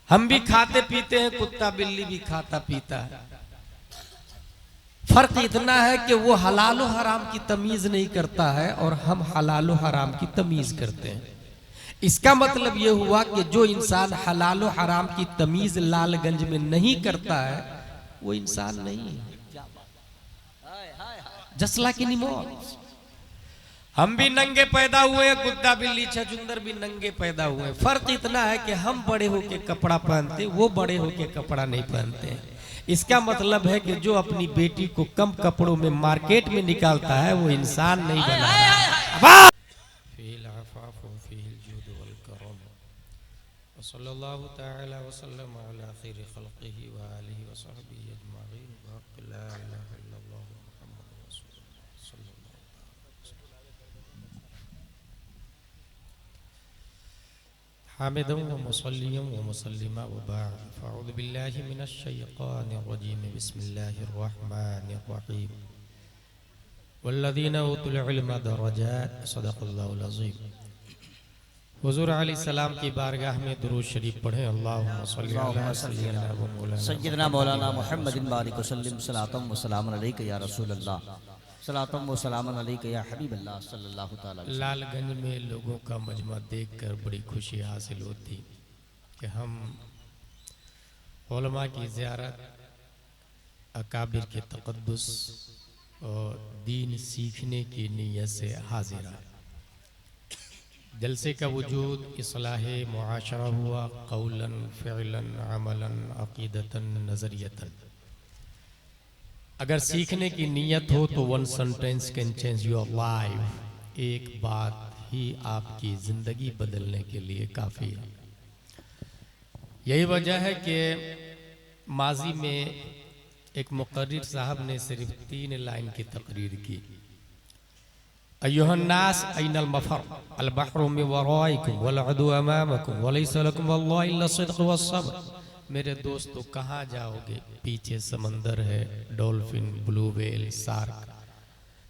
हम भी खाते पीते हैं, कुत्ता बिल्ली भी खाता पीता है। फर्क इतना है कि वो हलाल और हराम की तमीज नहीं करता है और हम हलाल और हराम की तमीज करते हैं। इसका मतलब ये हुआ कि जो इंसान हलाल और हराम की तमीज लालगंज में नहीं करता है वो इंसान नहीं है। जसला की निमोत हम भी नंगे पैदा हुए, कुत्ता बिल्ली छछुंदर भी नंगे पैदा हुए। फर्क इतना है कि हम बड़े होके कपड़ा पहनते, वो बड़े होके कपड़ा नहीं पहनते हैं। इसका मतलब है कि जो अपनी बेटी को कम कपड़ों में मार्केट में निकालता है वो इंसान नहीं बना रहा। सल्लल्लाहु तआला वसल्लम अला खैरि खल्क़िही व आलिहि व सहबिही अजमईन। ला इलाहा इल्लल्लाह मुहम्मदुर रसूलुल्लाह सल्लल्लाहु अलैहि वसल्लम। हामिदन व मुसल्लियन व मुसल्लिमा व बाद, फ़अऊज़ु बिल्लाहि मिनश शैतानिर रजीम। बिस्मिल्लाहिर रहमानिर रहीम। वल्लज़ीना ऊतुल इल्मा दरजात, सदक़ल्लाहुल अज़ीम। हुज़ूर अलैहिस्सलाम की बारगाह में दुरूद शरीफ पढ़ें। अल्लाहुम्मा सल्लि अला सय्यदना मौलाना मुहम्मदिन बारिक वसल्लम सलातम व सलामन अलैका या रसूल अल्लाह, सलातम व सलामन अलैका या हबीब अल्लाह सल्लल्लाहु तआला अलैहि वसल्लम। लालगंज में लोगों का मजमा देखकर बड़ी खुशी हासिल होती कि हम उलमा की ज़ियारत, अकाबिर के तक़द्दुस और दीन सीखने की नीयत से हाजिर आए। जलसे का वजूद इस्लाहे मुआशरा हुआ, कौलन फ़िअलन अमलन अक़ीदतन नज़रियतन। अगर सीखने की नीयत हो तो one sentence can change your life. एक बात ही आपकी ज़िंदगी बदलने के लिए काफ़ी है। यही वजह है कि माजी में एक मुक़र्रिर साहब ने सिर्फ 3 लाइन की तकरीर की। अय्युहन्नास ऐनल मफ़र अल बहरु मिन वराइकुम वल अदु अमामकुम वलैसा लकुम वल्लाहि इल्ला सिद्क़ वस्सब्र। मेरे दोस्तों कहाँ जाओगे, पीछे समंदर है, डॉल्फिन, ब्लू व्हेल, शार्क,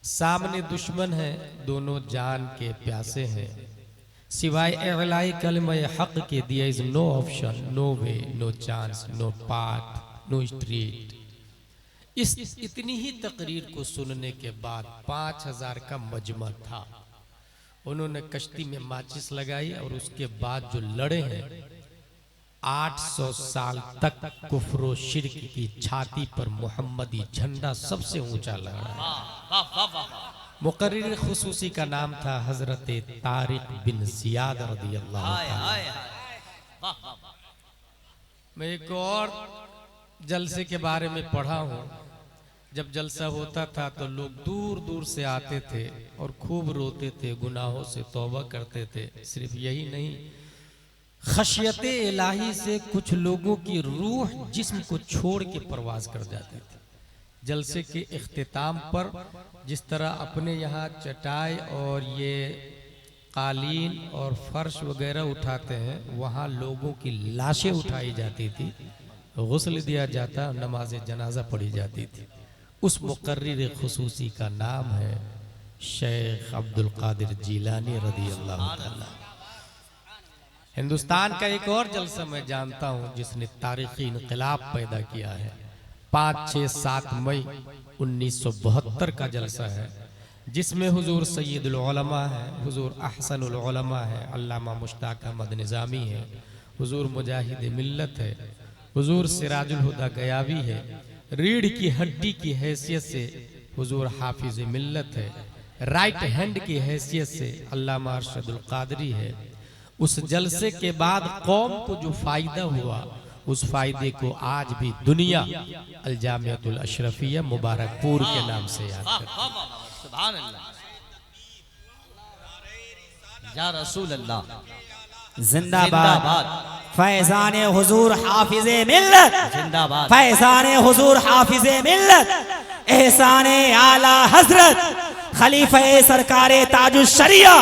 सामने दुश्मन है, दोनों जान के प्यासे हैं। सिवाय इलाही कलमा हक के दिया is no option, no way, no chance, no path, no street. इस इतनी ही तकरीर को सुनने के बाद 5000 का मजमा था। उन्होंने कश्ती में माचिस लगाई और उसके बाद जो लड़े हैं 800 साल तक कुफ्र शिर्क की छाती पर मोहम्मदी झंडा सबसे ऊंचा लहरा। मुकर्रिर खुसूसी का नाम था हजरत तारिक बिन जियाद रदियल्लाहु ताला। मैं एक और जलसे के बारे में पढ़ा हूँ। जब जलसा होता था तो लोग दूर दूर से आते थे और खूब रोते थे, गुनाहों से तौबा करते थे। सिर्फ यही नहीं, खशियते इलाही से कुछ लोगों की रूह जिस्म को छोड़ के परवाज कर जाती थी। जलसे के इख्तिताम पर जिस तरह अपने यहाँ चटाई और ये कालीन और फर्श वगैरह उठाते हैं, वहाँ लोगों की लाशें उठाई जाती थी, गुस्ल दिया जाता, नमाज जनाजा पढ़ी जाती थी। उस मुकर्रिर खुसूसी का नाम है शेख अब्दुल कादिर जीलानी रदियल्लाहु ताला। हिंदुस्तान का एक और जलसा मैं जानता हूँ जिसने तारीखी इनकलाब पैदा किया है। 5, 6, 7 मई 1972 का जलसा है, जिसमें हुजूर सैयदुल उलमा है, हुजूर अहसनुल उलमा है, अल्लामा मुश्ताक अहमद निज़ामी है, हुजूर मुजाहिद मिल्लत है, हुजूर सिराजुल हुदा गयावी है, रीढ़ की हड्डी की हैसियत से हुजूर हाफिज मिल्लत है, राइट हैंड की हैसियत से अल्लामा अरशदुल कादरी है। उस जलसे के बाद कौम को जो फायदा हुआ, उस फायदे को आज भी दुनिया अल जामियतुल अशरफिया मुबारकपुर के नाम से याद करती है। सुभान अल्लाह, या रसूल अल्लाह, जिंदाबाद। फैज़ाने हुजूर हाफिज़े मिल्लत जिंदाबाद, फैज़ाने हुजूर हाफिज़े मिल्लत, एहसाने आला हजरत खलीफा सरकारे ताजुश शरिया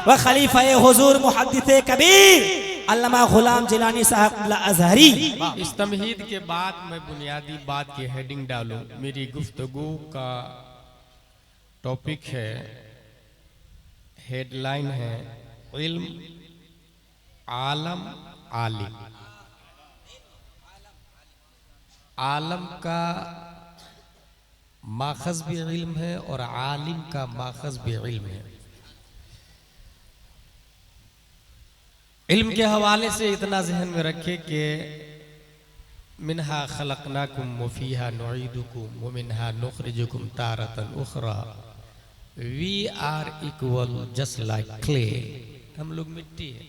व खलीफा हुजूर मुहद्दिसे कबीर अल्लामा गुलाम जिलानी साहब अज़हरी। इस तमहीद के बाद मैं बुनियादी बात की हेडिंग डालूं। मेरी गुफ्तगू का टॉपिक है, हेडलाइन है, इल्म आलम आलिम। आलम का माखज़ भी इल्म है और आलिम का माखज़ भी इल्म है। इल्म के हवाले से इतना जहन में रखे कि मिनहा खलकनाकुम व फीहा नुईदुकुम व मिनहा नुखरिजुकुम तारतन उखरा। We are equal just like clay. हम लोग मिट्टी है।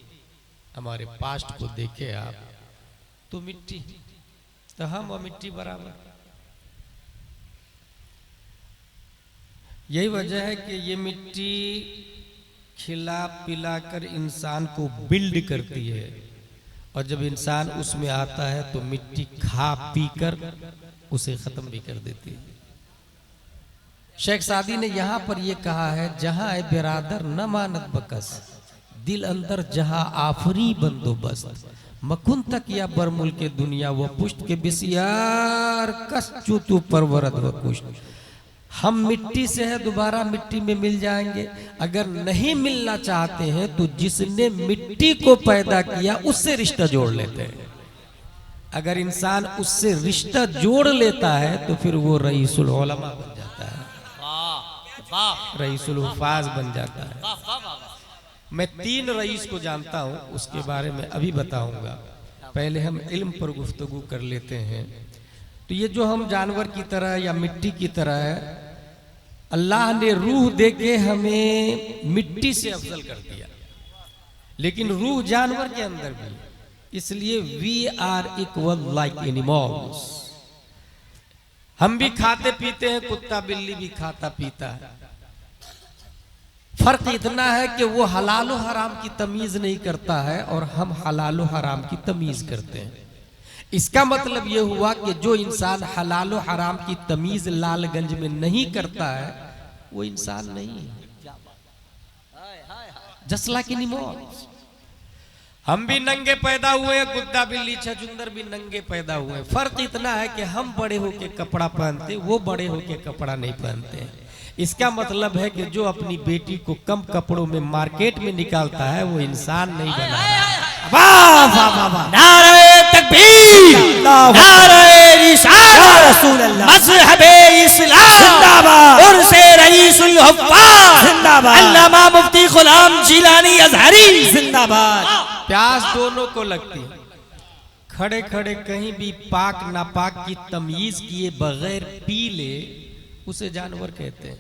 हमारे पास्ट को देखे आप तो मिट्टी, तो हम और मिट्टी बराबर। यही वजह है कि ये मिट्टी खिला पिला कर इंसान को बिल्ड करती है, और जब इंसान उसमें आता है तो मिट्टी खा पी कर उसे खत्म भी कर देती है। शेख सादी ने यहाँ पर यह कहा है, जहां है बिरादर न मानत बकस, दिल अंदर जहां आफरी बंदोबस्त, मकुन तक या बरमुल के दुनिया व पुष्ट के बिसियार कस चूतू परवरद व कुष्ट। हम मिट्टी से है, दोबारा मिट्टी में मिल जाएंगे। अगर नहीं मिलना चाहते हैं तो जिसने मिट्टी को पैदा किया उससे रिश्ता जोड़ लेते हैं। अगर इंसान उससे रिश्ता जोड़ लेता है तो फिर वो रईसुल उलमा बन जाता है, रईसुल हुफाज बन जाता है। मैं 3 रईस को जानता हूँ, उसके बारे में अभी बताऊंगा। पहले हम इल्म पर गुफ्तगू कर लेते हैं। तो ये जो हम जानवर की तरह या मिट्टी की तरह है, अल्लाह ने रूह देके हमें मिट्टी से अफजल कर दिया, लेकिन रूह जानवर के अंदर भी, इसलिए we are equal like animals. हम भी खाते पीते हैं, कुत्ता बिल्ली भी खाता पीता है। फर्क इतना है कि वो हलाल हराम की तमीज नहीं करता है और हम हलाल हराम की तमीज करते हैं। इसका मतलब यह हुआ कि जो इंसान हलाल हराम की तमीज लालगंज में नहीं करता है वो इंसान नहीं है। जस्ट लाइक एनिमल्स, हम भी नंगे पैदा हुए हैं, कुत्ता बिल्ली छछूंदर भी नंगे पैदा हुए हैं। फर्क इतना है कि हम बड़े होके कपड़ा पहनते, वो बड़े होके कपड़ा नहीं पहनते हैं। इसका मतलब है कि जो अपनी बेटी को कम कपड़ों में मार्केट में निकालता है वो इंसान नहीं बना है। वाह वाह वाह वाह, नारे तकबीर, नारे रिसालत, रसूल अल्लाह, मज़हबे इस्लाम जिंदाबाद, उर्से रईसुल हुफ़्फ़ाज़ जिंदाबाद, अल्लामा मुफ्ती गुलाम जिलानी अज़हरी जिंदाबाद। प्यास दोनों को लगती है। खड़े खड़े कहीं भी पाक नापाक की तमीज किए बगैर पी ले उसे जानवर कहते हैं,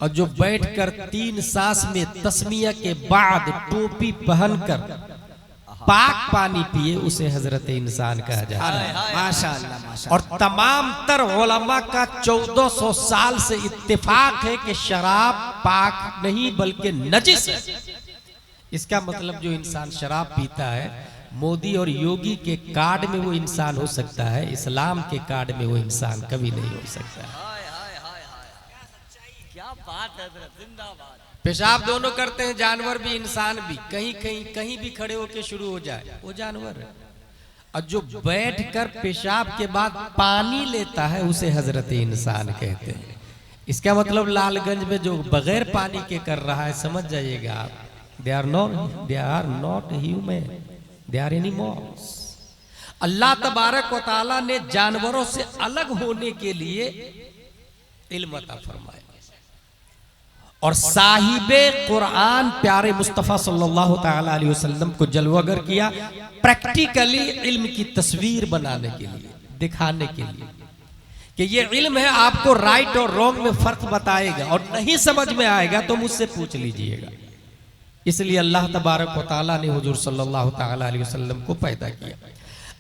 और जो बैठकर 3 सांस में तस्मिया के बाद टोपी पहनकर पाक पानी पिए उसे हजरत इंसान कहा जाता है। माशाअल्लाह माशाअल्लाह। और तमाम तर उलमा का 1400 साल से इत्तेफाक है कि शराब पाक नहीं बल्कि नजिस है। इसका मतलब जो इंसान शराब पीता है, मोदी और योगी के कार्ड में वो इंसान हो सकता है, इस्लाम के कार्ड में वो इंसान कभी नहीं हो सकता है। क्या बात है, जिंदाबाद। पेशाब दोनों करते हैं, जानवर भी इंसान भी। कहीं भी खड़े होके शुरू हो जाए वो जानवर है। और जो बैठकर पेशाब के बाद पानी लेता है उसे हजरत इंसान कहते हैं। इसका मतलब लालगंज में जो बगैर पानी के कर रहा है, समझ जाइएगा आप, they are not human, they are animals. Allah तबारक व तआला ने जानवरों से अलग होने के लिए इल्म अता फरमाया, और साहिबे कुरान प्यारे मुस्तफ़ा सल्लल्लाहु तआला अलैहि वसल्लम को जलवागर किया, प्रैक्टिकली इल्म की तस्वीर बनाने के लिए, दिखाने के लिए कि ये इल्म है, आपको राइट और रॉन्ग में फर्क बताएगा, और नहीं समझ में आएगा तो मुझसे पूछ लीजिएगा। इसलिए अल्लाह तबारक व तआला ने हुजूर सल्लल्लाहु तआला अलैहि वसल्लम को पैदा किया।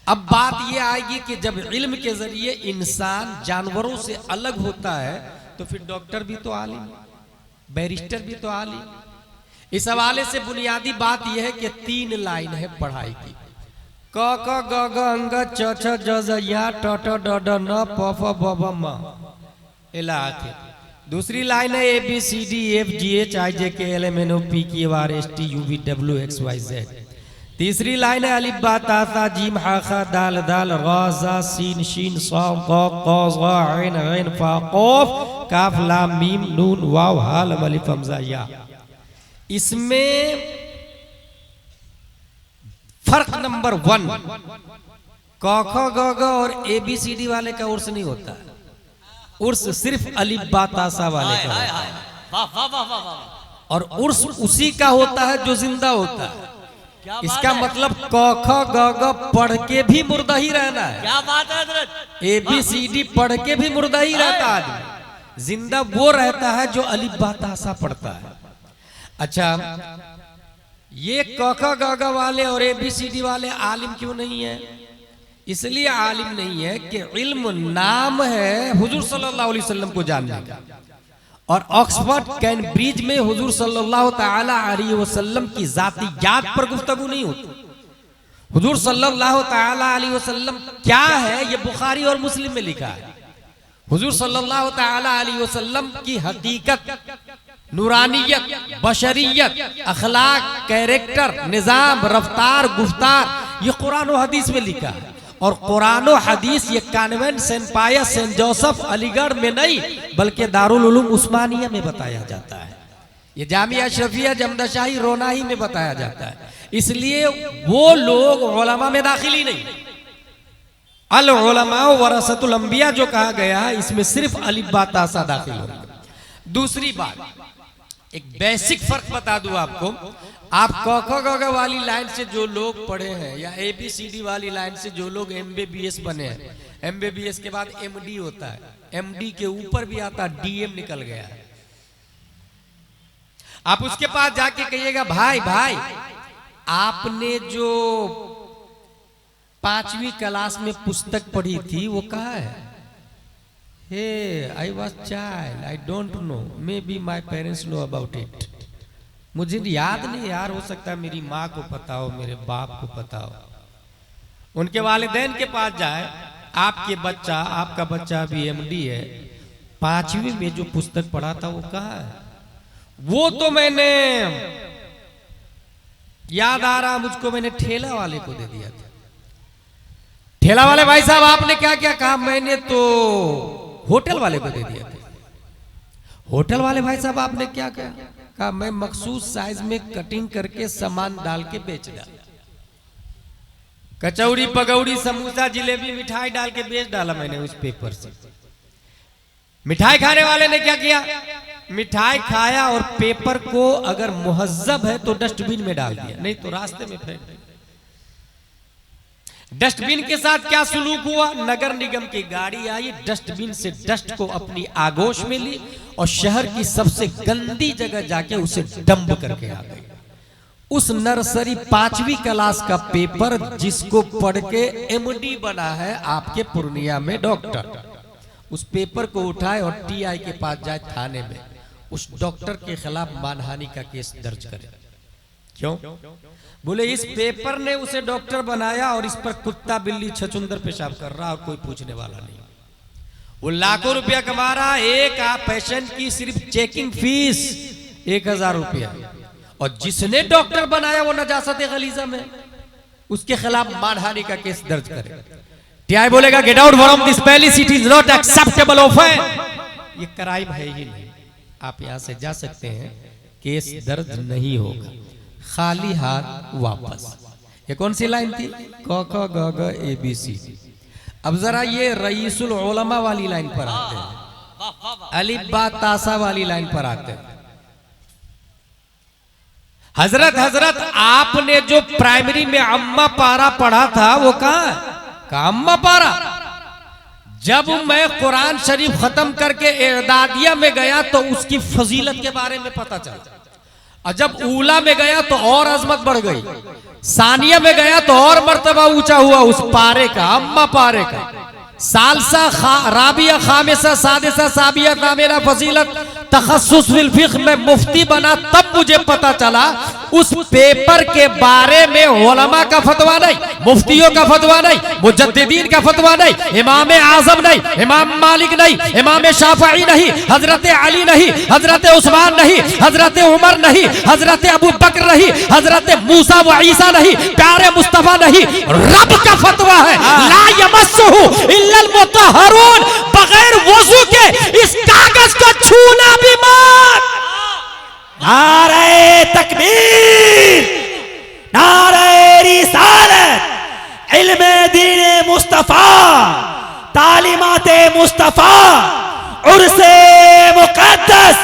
अब बात यह आएगी कि जब इल्म के जरिए इंसान जानवरों से अलग होता है तो फिर डॉक्टर भी तो आलिम, बैरिस्टर भी तो आलिम। इस हवाले से बुनियादी बात यह है कि 3 लाइन है पढ़ाई की, क ख ग घ अंग च छ ज झ या ट ट ड ढ न प फ ब भ म इला आखिर। दूसरी लाइन है ABCD EFGH IJK LMN O P Q R S T U V W X Y Z। तीसरी लाइन है अलिफ बा ता सा जीम हा खा दाल दाल रा जा सीन शीन साद क़ाफ़ क़ाफ़ ज़ा ऐन ग़ैन फ़ा क़ाफ़ काफ लाम मीम नून वाव हा लम अलिफ हमज़ा या। इसमें फर्क नंबर 1, क ख ग ग और ABCD वाले का उर्स नहीं होता, उर्स सिर्फ अलिफ बा ता सा वाले का होता है। वाह वाह वाह वाह वाह। और उर्स उसी का होता है जो जिंदा होता है। क्या बात इसका है? मतलब क ख ग ग पढ़ के भी मुर्दा ही रहना है, क्या बात है हजरत? ABCD पढ़ के भी मुर्दा ही रहता है आदमी। जिंदा वो रहता है जो अलिफ बा ता सा पढ़ता है। अच्छा, ये क ख ग ग वाले और ABCD वाले आलिम क्यों नहीं है? इसलिए आलिम नहीं है कि इल्म नाम है हुजूर सल्लल्लाहु अलैहि वसल्लम को जानने का, और ऑक्सफोर्ड कैम्ब्रिज में हुजूर सल्लल्लाहु ताला अलैहि वसल्लम की जातियात पर गुफ्तगू नहीं होती। हुजूर सल्लल्लाहु ताला अलैहि वसल्लम क्या है ये बुखारी और मुस्लिम में लिखा है। हुजूर सल्लल्लाहु ताला अलैहि वसल्लम की हकीकत, नूरानियत, बशरियत, अखलाक, कैरेक्टर, निजाम, रफ्तार, गुफ्तार, ये कुरान और हदीस में लिखा है। और कुरान और हदीस ये कॉन्वेंट सेंट पायस सेंट जोसेफ अलीगढ़ में नहीं बल्कि दारुल उलूम उस्मानिया में बताया जाता है। ये जामिया अशरफिया जमदशाही रोनाही में बताया जाता है। इसलिए वो लोग उलमा में दाखिल ही नहीं। अल उलमा वरसतुल अंबिया जो कहा गया है इसमें सिर्फ अलिफ बा ता सा दाखिल होगा। दूसरी बात, एक बेसिक फर्क बता दूं आपको। आप क ख ग घ वाली लाइन से जो लोग पढ़े हैं या ABCD वाली लाइन से जो लोग MBBS बने हैं, MBBS के बाद MD होता है, MD के ऊपर भी आता DM निकल गया है। आप उसके पास जाके कहिएगा भाई भाई आपने जो 5वीं क्लास में पुस्तक पढ़ी थी वो कहाँ है? Hey I was child, I don't know, maybe my parents know about it. मुझे याद नहीं यार, हो सकता है मेरी माँ को पता हो, मेरे बाप को पता हो। उनके वालिदैन के पास जाए, आपका बच्चा अभी MD है, 5वीं में जो पुस्तक पढ़ा था वो कहाँ है? वो तो मैंने याद आ रहा मुझको, मैंने ठेला वाले को दे दिया था। ठेला वाले भाई साहब आपने क्या क्या कहा? मैंने तो होटल वाले को दे दिया था। होटल वाले भाई साहब आपने क्या कहा? मैं मखसूस साइज में कटिंग करके सामान डाल के बेच डाला। कचौड़ी, पकौड़ी, समोसा, जिलेबी, मिठाई डाल के बेच डाला मैंने उस पेपर से। मिठाई खाने वाले ने क्या किया? मिठाई खाया और पेपर को अगर मुहज्जब है तो डस्टबिन में डाल दिया, नहीं तो रास्ते में फेंक दिया। डस्टबिन के साथ क्या सुलूक हुआ? नगर निगम की गाड़ी आई, डस्टबिन से डस्ट को अपनी आगोश में ली और शहर की सबसे गंदी जगह जाके उसे डंप करके आ गई। उस नर्सरी 5वीं क्लास का पेपर जिसको पढ़ के MD बना है आपके पूर्णिया में डॉक्टर, उस पेपर को उठाए और TI के पास जाए थाने में, उस डॉक्टर के खिलाफ मानहानि का केस दर्ज करे। क्यों? बोले इस पेपर ने उसे डॉक्टर बनाया और इस पर कुत्ता बिल्ली छछुंदर पेशाब कर रहा और कोई पूछने वाला नहीं। वो लाखों रुपया कमा रहा, एक पेशेंट की सिर्फ चेकिंग फीस 1000 रुपया, और जिसने डॉक्टर बनाया वो नजासत गलीजा में, उसके खिलाफ मानहानि का केस दर्ज करे। TI बोलेगा get out from this palace, it is not acceptable offence. ये क्राइम है ही नहीं, आप यहां से जा सकते हैं, केस दर्ज नहीं होगा, खाली हाथ वापस। ये कौन सी लाइन थी? क ख ग घ ABCD। अब जरा ये रईसुल उलमा वाली लाइन पर आते हैं, अलिफ बा ता सा वाली लाइन पर आते हैं। हजरत आपने जो प्राइमरी में अम्मा पारा पढ़ा था वो कहां है? अम्मा पारा। जब मैं कुरान शरीफ खत्म करके एदादिया में गया तो उसकी फजीलत के बारे में पता चला, और जब ऊला में गया तो और अजमत बढ़ गई, सानिया में गया तो और मर्तबा ऊंचा हुआ उस पारे का, अम्मा पारे का। सालसा, राबिया, खामिसा, सादिसा, साबिया, तामीरा, फजीलत, तखस्सुस फिल फिक्ह में मुफ्ती बना, तब मुझे पता चला उस पेपर के बारे में उलमा का फतवा नहीं, मुफ्तियों का फतवा नहीं, मुजद्दिदीन का फतवा नहीं, इमाम आजम नहीं, इमाम मालिक नहीं, इमाम शाफई नहीं, हजरत अली नहीं, हजरत उस्मान नहीं, हजरत उमर नहीं, हजरत अबू बकर नहीं, हजरत मूसा व ईसा नहीं, प्यारे मुस्तफा नहीं, रब का फतवा है, ला यमस्सुहु इल्लल मुतहहरून, बगैर वजू के इस कागज को छूना भी मत। नारे तकबीर, नारे रिसालत, इल्मे दीने मुस्तफा तालीमाते मुस्तफा उर्से मुक़द्दस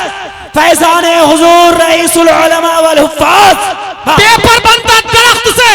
फैज़ाने हुजूर रईसुल उलमा वल हुफ़्फ़ाज़। पेपर बनता दरख्त से,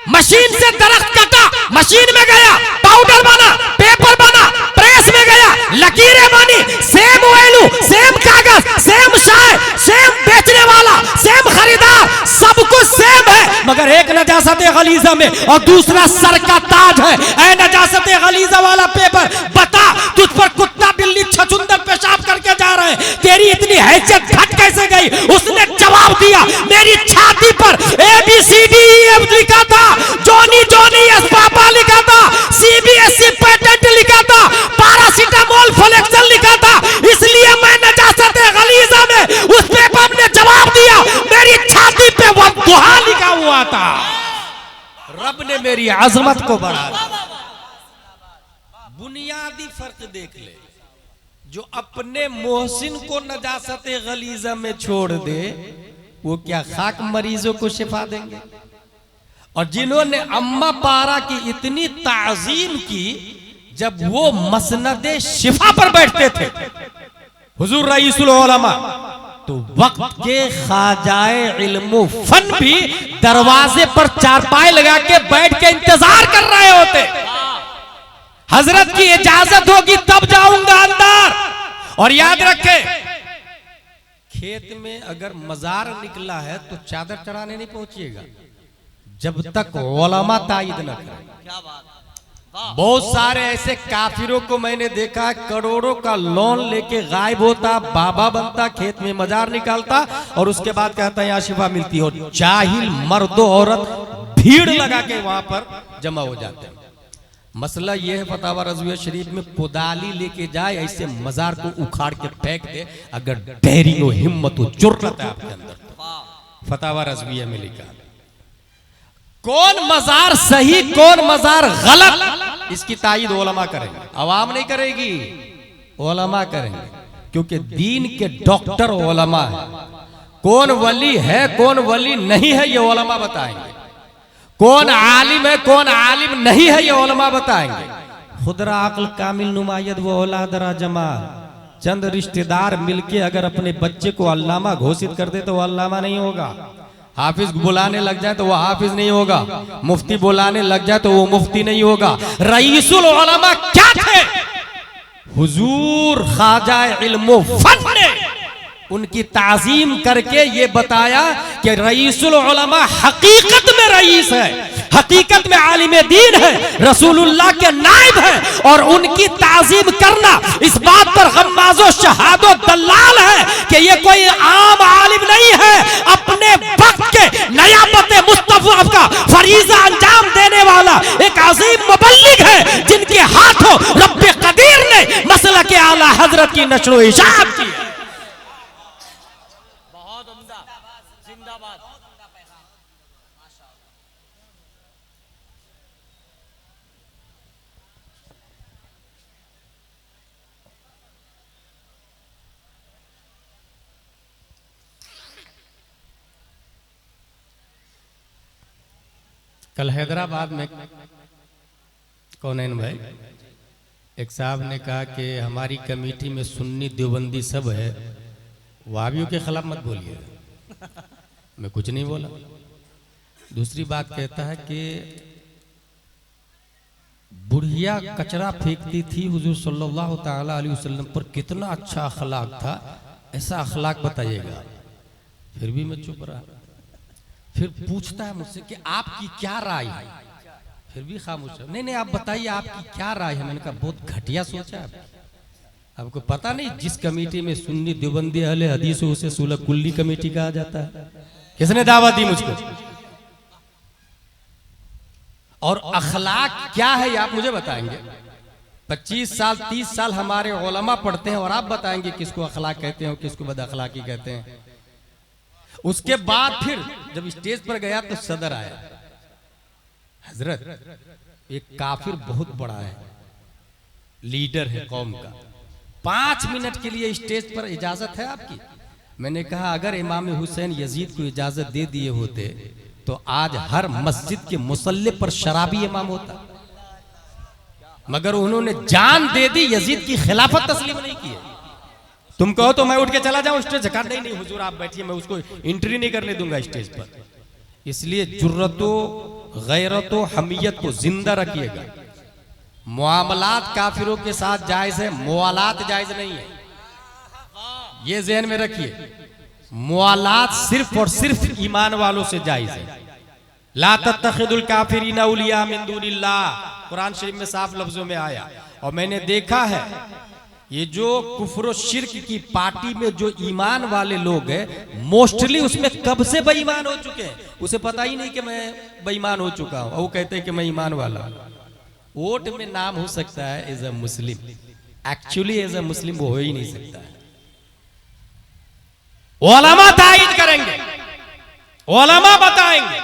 मशीन से दरख्त कटा, मशीन में गया, पाउडर बना, पेपर बना, प्रेस में गया, लकीरें बनी, सेम वेलू, सेम कागज, सेम शाय, सेम बेचने वाला, सेम खरीदार, सब कुछ सेम है, मगर एक नजासत गलीजा में और दूसरा सर का ताज है। ऐ नजासत गलीजा वाला पेपर, बता तुझ पर कुत्ता बिल्ली छछुंदर पेशाब करके जा रहे हैं, तेरी इतनी हैसियत घट कैसे गई? उसने जवाब दिया, मेरी छाती पर ABCDEF लिखा था, जॉनी जॉनी एस पापा लिखा था, CBSE पेटेंट लिखा था, पैरासिटामोल फ्लेक्सन लिखा था, इसलिए मैं नजासत गलीजा में उस पेपर ने जवाब दिया, मेरी छाती पे वद्दुहा लिखा हुआ था। रब ने मेरी अजमत को बढ़ा दिया। बुनियादी फर्क देख ले, जो अपने मोहसिन को नजासत गलीजा में छोड़ दे वो क्या खाक मरीजों को शिफा देंगे? और जिन्होंने अम्मा पारा की इतनी ताजीम की, जब वो मसनदे शिफा पर बैठते थे हुजूर रईसुल उलमा, तो वक्त के खाजाए इल्म फन भी दरवाजे पर चारपाई लगा के बैठ के इंतजार कर रहे होते, हजरत की इजाजत होगी तब जाऊंगा अंदर। और याद रखे, खेत में अगर मजार निकला है तो चादर चढ़ाने नहीं पहुंचिएगा जब तक उलमा तायद न करे। बहुत सारे ऐसे काफिरों को मैंने देखा, करोड़ों का लोन लेके गायब होता, बाबा बनता, खेत में मजार निकालता और उसके बाद कहता है यहाँ शिफा मिलती हो। जाहिल मर्दो औरत भीड़ लगा के वहां पर जमा हो जाते हैं। मसला यह है, फतावा रज़विया शरीफ में कुदाली लेके जाए, ऐसे मजार को उखाड़ के फेंक दे, अगर डेरिंग और हिम्मत और जुर्रत है आपके अंदर। फतावा रज़विया में लिखा कौन मजार सही कौन मजार गलत, इसकी तायीद उलमा करेंगे, अवाम नहीं करेगी, उलमा करेंगे, क्योंकि दीन के डॉक्टर उलमा है। कौन वली है कौन वली नहीं है ये उलमा बताएंगे, कौन आलिम है कौन आलिम नहीं है ये उलमा बताएंगे। खुदरा अक्ल कामिल नुमायत वो औलादरा जमाल, चंद रिश्तेदार मिलके अगर अपने बच्चे को अल्लामा घोषित कर दे तो वो अल्लामा नहीं होगा, हाफिज बुलाने लग जाए तो वो हाफिज नहीं होगा, मुफ्ती बुलाने लग जाए तो वो मुफ्ती नहीं होगा। रईसुल उलमा क्या थे? हुजूर ख्वाजा इल्म फन ने उनकी ताजीम करके ये बताया कि रईसुल उलमा हकीकत में रईस है, हकीकत में आलिम दीन है, रसूलुल्लाह के नाइब है, और उनकी ताजीम करना इस बात पर गम्माज़ो शहादो दलाल है कि ये कोई आम आलिम नहीं है, अपने वक्त के नयाबत मुस्तफा का फरीजा अंजाम देने वाला एक अजीम मुबल्लिग है, जिनके हाथों रब्बे कदीर ने मसला के आला हजरत की नशर इशाअत की। कल हैदराबाद में कौनैन भाई एक साहब ने कहा कि हमारी कमेटी में सुन्नी देवबंदी सब है, वाबियों के खिलाफ मत बोलिए। मैं कुछ नहीं बोला। दूसरी बात कहता है कि बुढ़िया कचरा फेंकती थी हुजूर सल्लल्लाहु ताला अलैहि वसल्लम पर, कितना अच्छा अखलाक था, ऐसा अखलाक बताइएगा। फिर भी मैं चुप रहा। फिर पूछता है मुझसे कि आपकी क्या राय है, फिर भी खामोश है। नहीं आप बताइए आपकी क्या राय है। मैंने कहा बहुत घटिया सोचा है आपको पता नहीं, जिस कमेटी में सुन्नी देवबंदी अहले हदीस हो उसे सुलह कुल्ली कमेटी कहा जाता है। किसने दावत दी मुझको? और अखलाक क्या है ये आप मुझे बताएंगे। 25 साल 30 साल हमारे उलमा पढ़ते हैं और आप बताएंगे किसको अखलाक कहते हैं और किसको बद अखलाकी कहते हैं। उसके बाद फिर जब स्टेज पर गया तो सदर आया, हजरत एक काफिर बहुत बड़ा है, लीडर है कौम का, 5 मिनट के लिए स्टेज पर इजाजत है आपकी। मैंने कहा अगर इमाम हुसैन यजीद को इजाजत दे दिए होते तो आज हर मस्जिद के मुसल्ले पर शराबी इमाम होता। मगर उन्होंने जान दे दी, यजीद की खिलाफत तस्लीम नहीं की है। तुम कहो तो मैं उठ के चला जाऊं स्टेज से, कहा नहीं नहीं हुजूर आप बैठिए, मैं उसको एंट्री नहीं करने दूंगा स्टेज पर। इसलिए जुर्रतो गैरतो हमियत को जिंदा रखिएगा। मुआमलात काफिरों के साथ जायज है, मुआलात जायज नहीं है, ये ज़हन में रखिए। मुआलात सिर्फ और सिर्फ ईमान वालों से जायज है। ला तत्तखिदुल काफिरीना औलिया मिन दूनिल्लाह, कुरान शरीफ में साफ लफ्जों में आया। और मैंने देखा है ये जो कुफ्र शिर्क की पार्टी में जो ईमान वाले लोग हैं, मोस्टली उसमें कब से बेईमान हो चुके हैं, उसे पता ही नहीं कि मैं बेईमान हो चुका हूं, और वो कहते हैं कि मैं ईमान वाला हूं। वोट में नाम हो सकता है as a Muslim, actually as a Muslim वो हो ही नहीं सकता है। उलमा तायीद करेंगे, उलमा बताएंगे।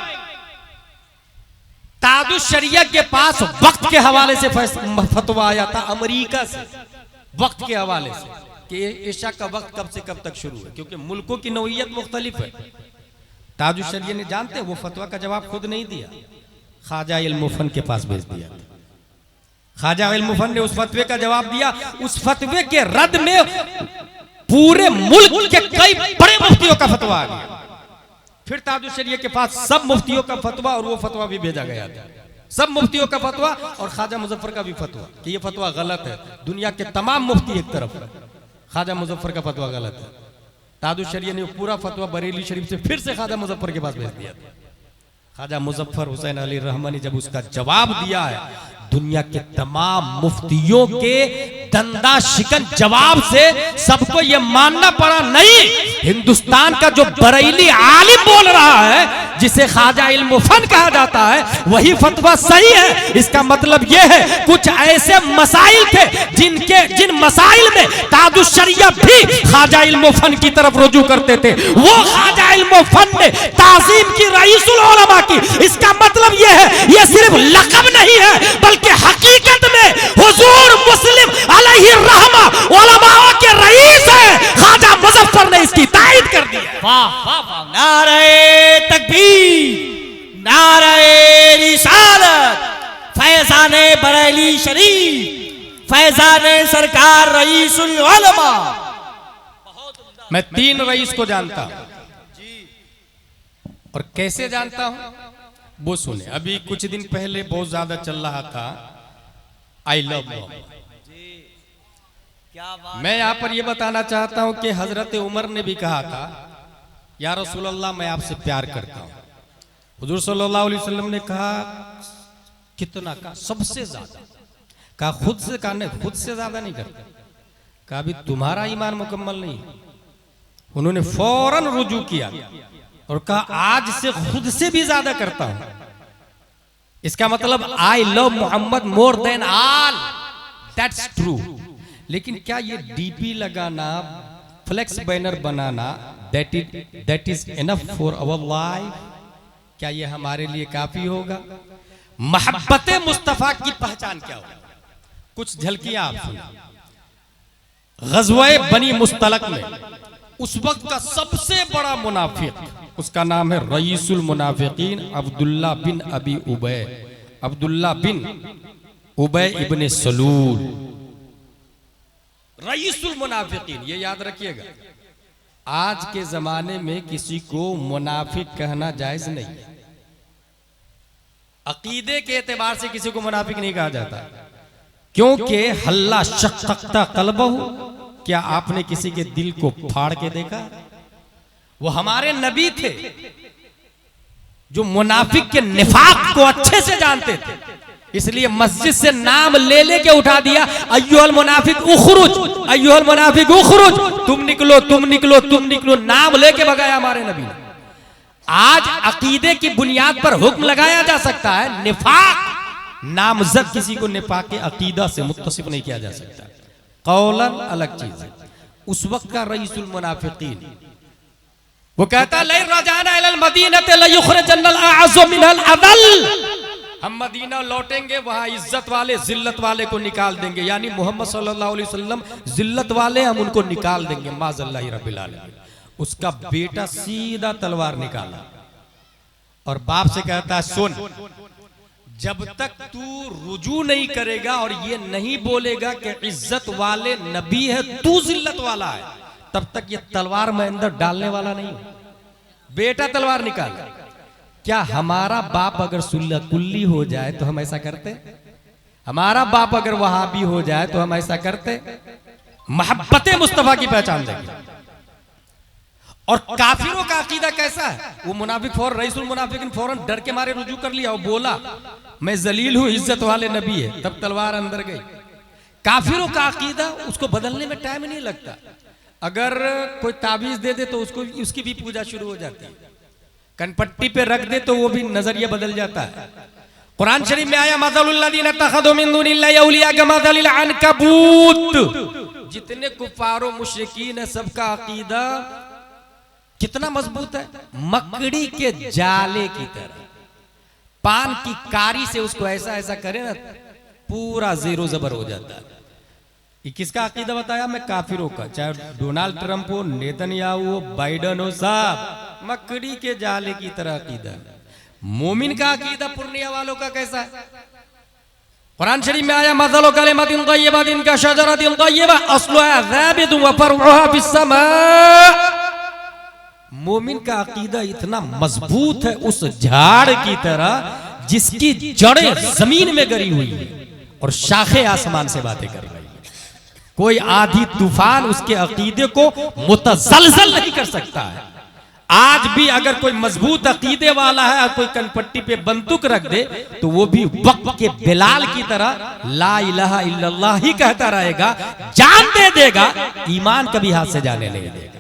तादुश शरिया के पास वक्त के हवाले से फतवा आया था अमेरिका से, वक्त के हवाले से कि ईशा का वक्त कब से कब तक शुरू है, क्योंकि मुल्कों की नौइयत मुख्तलिफ है। ताजुश शरिया ने जानते वो फतवा का जवाब खुद नहीं दिया, ख्वाजा इल्मुफन के पास भेज दिया। ख्वाजा इल्मुफन ने उस फतवे का जवाब दिया। उस फतवे के रद्द में पूरे मुल्क के कई बड़े मुफ्तियों का फतवा आ गया। फिर ताजुश शरिया के पास सब मुफ्तियों का फतवा, और वो फतवा भी भेजा गया था। सब मुफ्तियों का फतवा और ख्वाजा मुजफ्फर का भी फतवा कि ये फतवा गलत है। दुनिया के तमाम मुफ्ती एक तरफ है, ख्वाजा मुजफ्फर का फतवा गलत है। ताजुश शरिया ने पूरा फतवा बरेली शरीफ से फिर से ख्वाजा मुजफ्फर के पास भेज दिया। ख्वाजा मुजफ्फर हुसैन अली रहमानी जब उसका जवाब दिया है, दुनिया के तमाम मुफ्तियों के दंदा शिकन जवाब से सबको यह मानना पड़ा, नहीं, हिंदुस्तान का जो बरेली आलिम बोल रहा है, जिसे ख्वाजा इल्मुफन कहा जाता है, वही फतवा सही है। इसका मतलब यह है कुछ ऐसे मसाइल थे जिन मसाइल में ताजुश शरिया भी ख्वाजा इल्मुफन की तरफ रुजू करते थे, वो ख्वाजा इल्मुफन ने ताज़ीम की रईसुल उलमा की। इसका मतलब यह है यह सिर्फ लक़ब नहीं है, बल्कि हकीकत में हुजूर मुस्लिम अलैहि रहमा उलमा के रईस है। ख्वाजा मुजफ्फर ने इसकी तायीद कर दी है। वाह वाह वाह, नारे तकबीर, नारे रिसालत, फैज़ाने बरेली शरीफ, फैज़ाने सरकार रईसुल उलमा। मैं 3 रईस को जानता हूं, और कैसे जानता हूं वो सुने। अभी कुछ दिन पहले बहुत ज्यादा चल रहा था आई लव मोहम्मद। मैं यहां पर यह बताना चाहता हूं कि हजरत उमर ने भी कहा था, या रसूल अल्लाह मैं आपसे प्यार करता हूं। हुजूर सल्लल्लाहु अलैहि वसल्लम ने कहा कितना, का सबसे ज्यादा, कहा खुद से, कहा नहीं खुद से ज्यादा नहीं करता, कहा अभी तुम्हारा ईमान मुकम्मल नहीं। उन्होंने फौरन रुजू किया और कहा आज से खुद से भी ज्यादा करता हूं। इसका मतलब I love Mohammad more than all, that's true. लेकिन क्या ये डीपी लगाना, फ्लेक्स बैनर बनाना, that is enough for our life? क्या ये हमारे लिए काफी होगा? मोहब्बत मुस्तफा की पहचान क्या होगा? कुछ झलकियां आप सुनिए। ग़ज़वा बनी मुस्तलक में उस वक्त का सबसे बड़ा मुनाफिक, उसका नाम है रईसुल मुनाफिकीन अब्दुल्ला बिन अबी उबै, अब्दुल्ला बिन उबै इब्ने सलूल, रईसुल मुनाफिकीन। ये याद रखिएगा, आज के जमाने में किसी को मुनाफिक कहना जायज नहीं है। अकीदे के एतबार से किसी को मुनाफिक नहीं कहा जाता, क्योंकि हल्ला शक्कता कल्बहु, क्या आपने किसी के दिल को फाड़ के देखा? वो हमारे नबी थे जो मुनाफिक के निफाक को अच्छे से जानते थे, इसलिए मस्जिद से नाम ले लेके उठा दिया, अय्युहल मुनाफिक उखरुज, अय्युहल मुनाफिक उखरुज, तुम निकलो तुम निकलो तुम निकलो, नाम लेके भगाया हमारे नबी ने। आज अकीदे की बुनियाद पर हुक्म लगाया जा सकता है, निफाक नामजद किसी को निफाक के अकीदा से मुत्तसिफ नहीं किया जा सकता। कौलन अलग चीज है। उस वक्त का रईसुल मुनाफिकीन वो कहता लै रजाना इलल मदीनते लयुखरिजन्नल अअज़्ज़ु मिनल अदल, हम मदीना लौटेंगे, वहां इज्जत वाले जिल्लत वाले को निकाल देंगे, यानी मोहम्मद सल्लल्लाहु अलैहि वसल्लम जिल्लत वाले, हम उनको निकाल देंगे। माज़ल्लाहि रब्बिल आलमीन। उसका बेटा सीधा तलवार निकाला और बाप से कहता है सुन, जब तक तू रुजू नहीं करेगा और ये नहीं बोलेगा कि इज्जत वाले नबी है, तू जिल्लत वाला है, तब तक ये तलवार में अंदर डालने वाला नहीं। बेटा तलवार निकाल। क्या हमारा बाप अगर सुल्ला कुल्ली हो जाए तो हम ऐसा करते? हमारा बाप अगर वहाबी हो जाए तो हम ऐसा करते? मोहब्बत मुस्तफा की पहचान देंगे। और काफिरों का अकीदा कैसा है? वो मुनाफिक फौरन रईसुल मुनाफिकीन फौरन डर के मारे रुजू कर लिया और बोला मैं जलील हूं, इज्जत वाले नबी है, तब तलवार अंदर गई। काफिरों का अकीदा उसको बदलने में टाइम नहीं लगता। अगर कोई ताबीज दे दे तो उसको उसकी भी पूजा शुरू हो जाती है। कनपट्टी पे रख दे तो वो भी नजरिया बदल जाता है। कुरान शरीफ में आया मसलुल्लज़ीना तख़ज़ू मिन दुनिल्लाहि औलिया कमसलिल अनकबूत। जितने कुफार और मुशरिकीन है सबका अकीदा कितना मजबूत है? मकड़ी के जाले की तरह। पान की कारी से उसको ऐसा ऐसा करे ना, पूरा जीरो जबर हो जाता है। ये किसका अकीदा बताया? मैं काफिरों का, चाहे डोनाल्ड ट्रंप हो, नेतन्याहू हो, बाइडन हो, साहब मकड़ी के जाले की तरह अकीदा। मोमिन का अकीदा पूर्णिया वालों का कैसा है? कुरान शरीफ में आया मसलु कलिमतिन तय्यबतिन कशजरतिन तय्यबा अस्लुहा ज़ाबितुन व फरउहा फिस्समा। मोमिन का अकीदा इतना मजबूत है उस झाड़ की तरह जिसकी जड़ें जमीन में गरी हुई है और शाखें आसमान से बातें कर रही है। कोई आधी तूफान उसके अकीदे को मुतजलजल नहीं कर सकता है। आज भी अगर कोई मजबूत अकीदे वाला है और कोई कनपट्टी पे बंदूक रख दे तो वो भी वक्त के बिलाल की तरह ला इलाहा इल्लल्लाह ही कहता रहेगा, जान दे देगा, ईमान कभी हाथ से जाने नहीं देगा।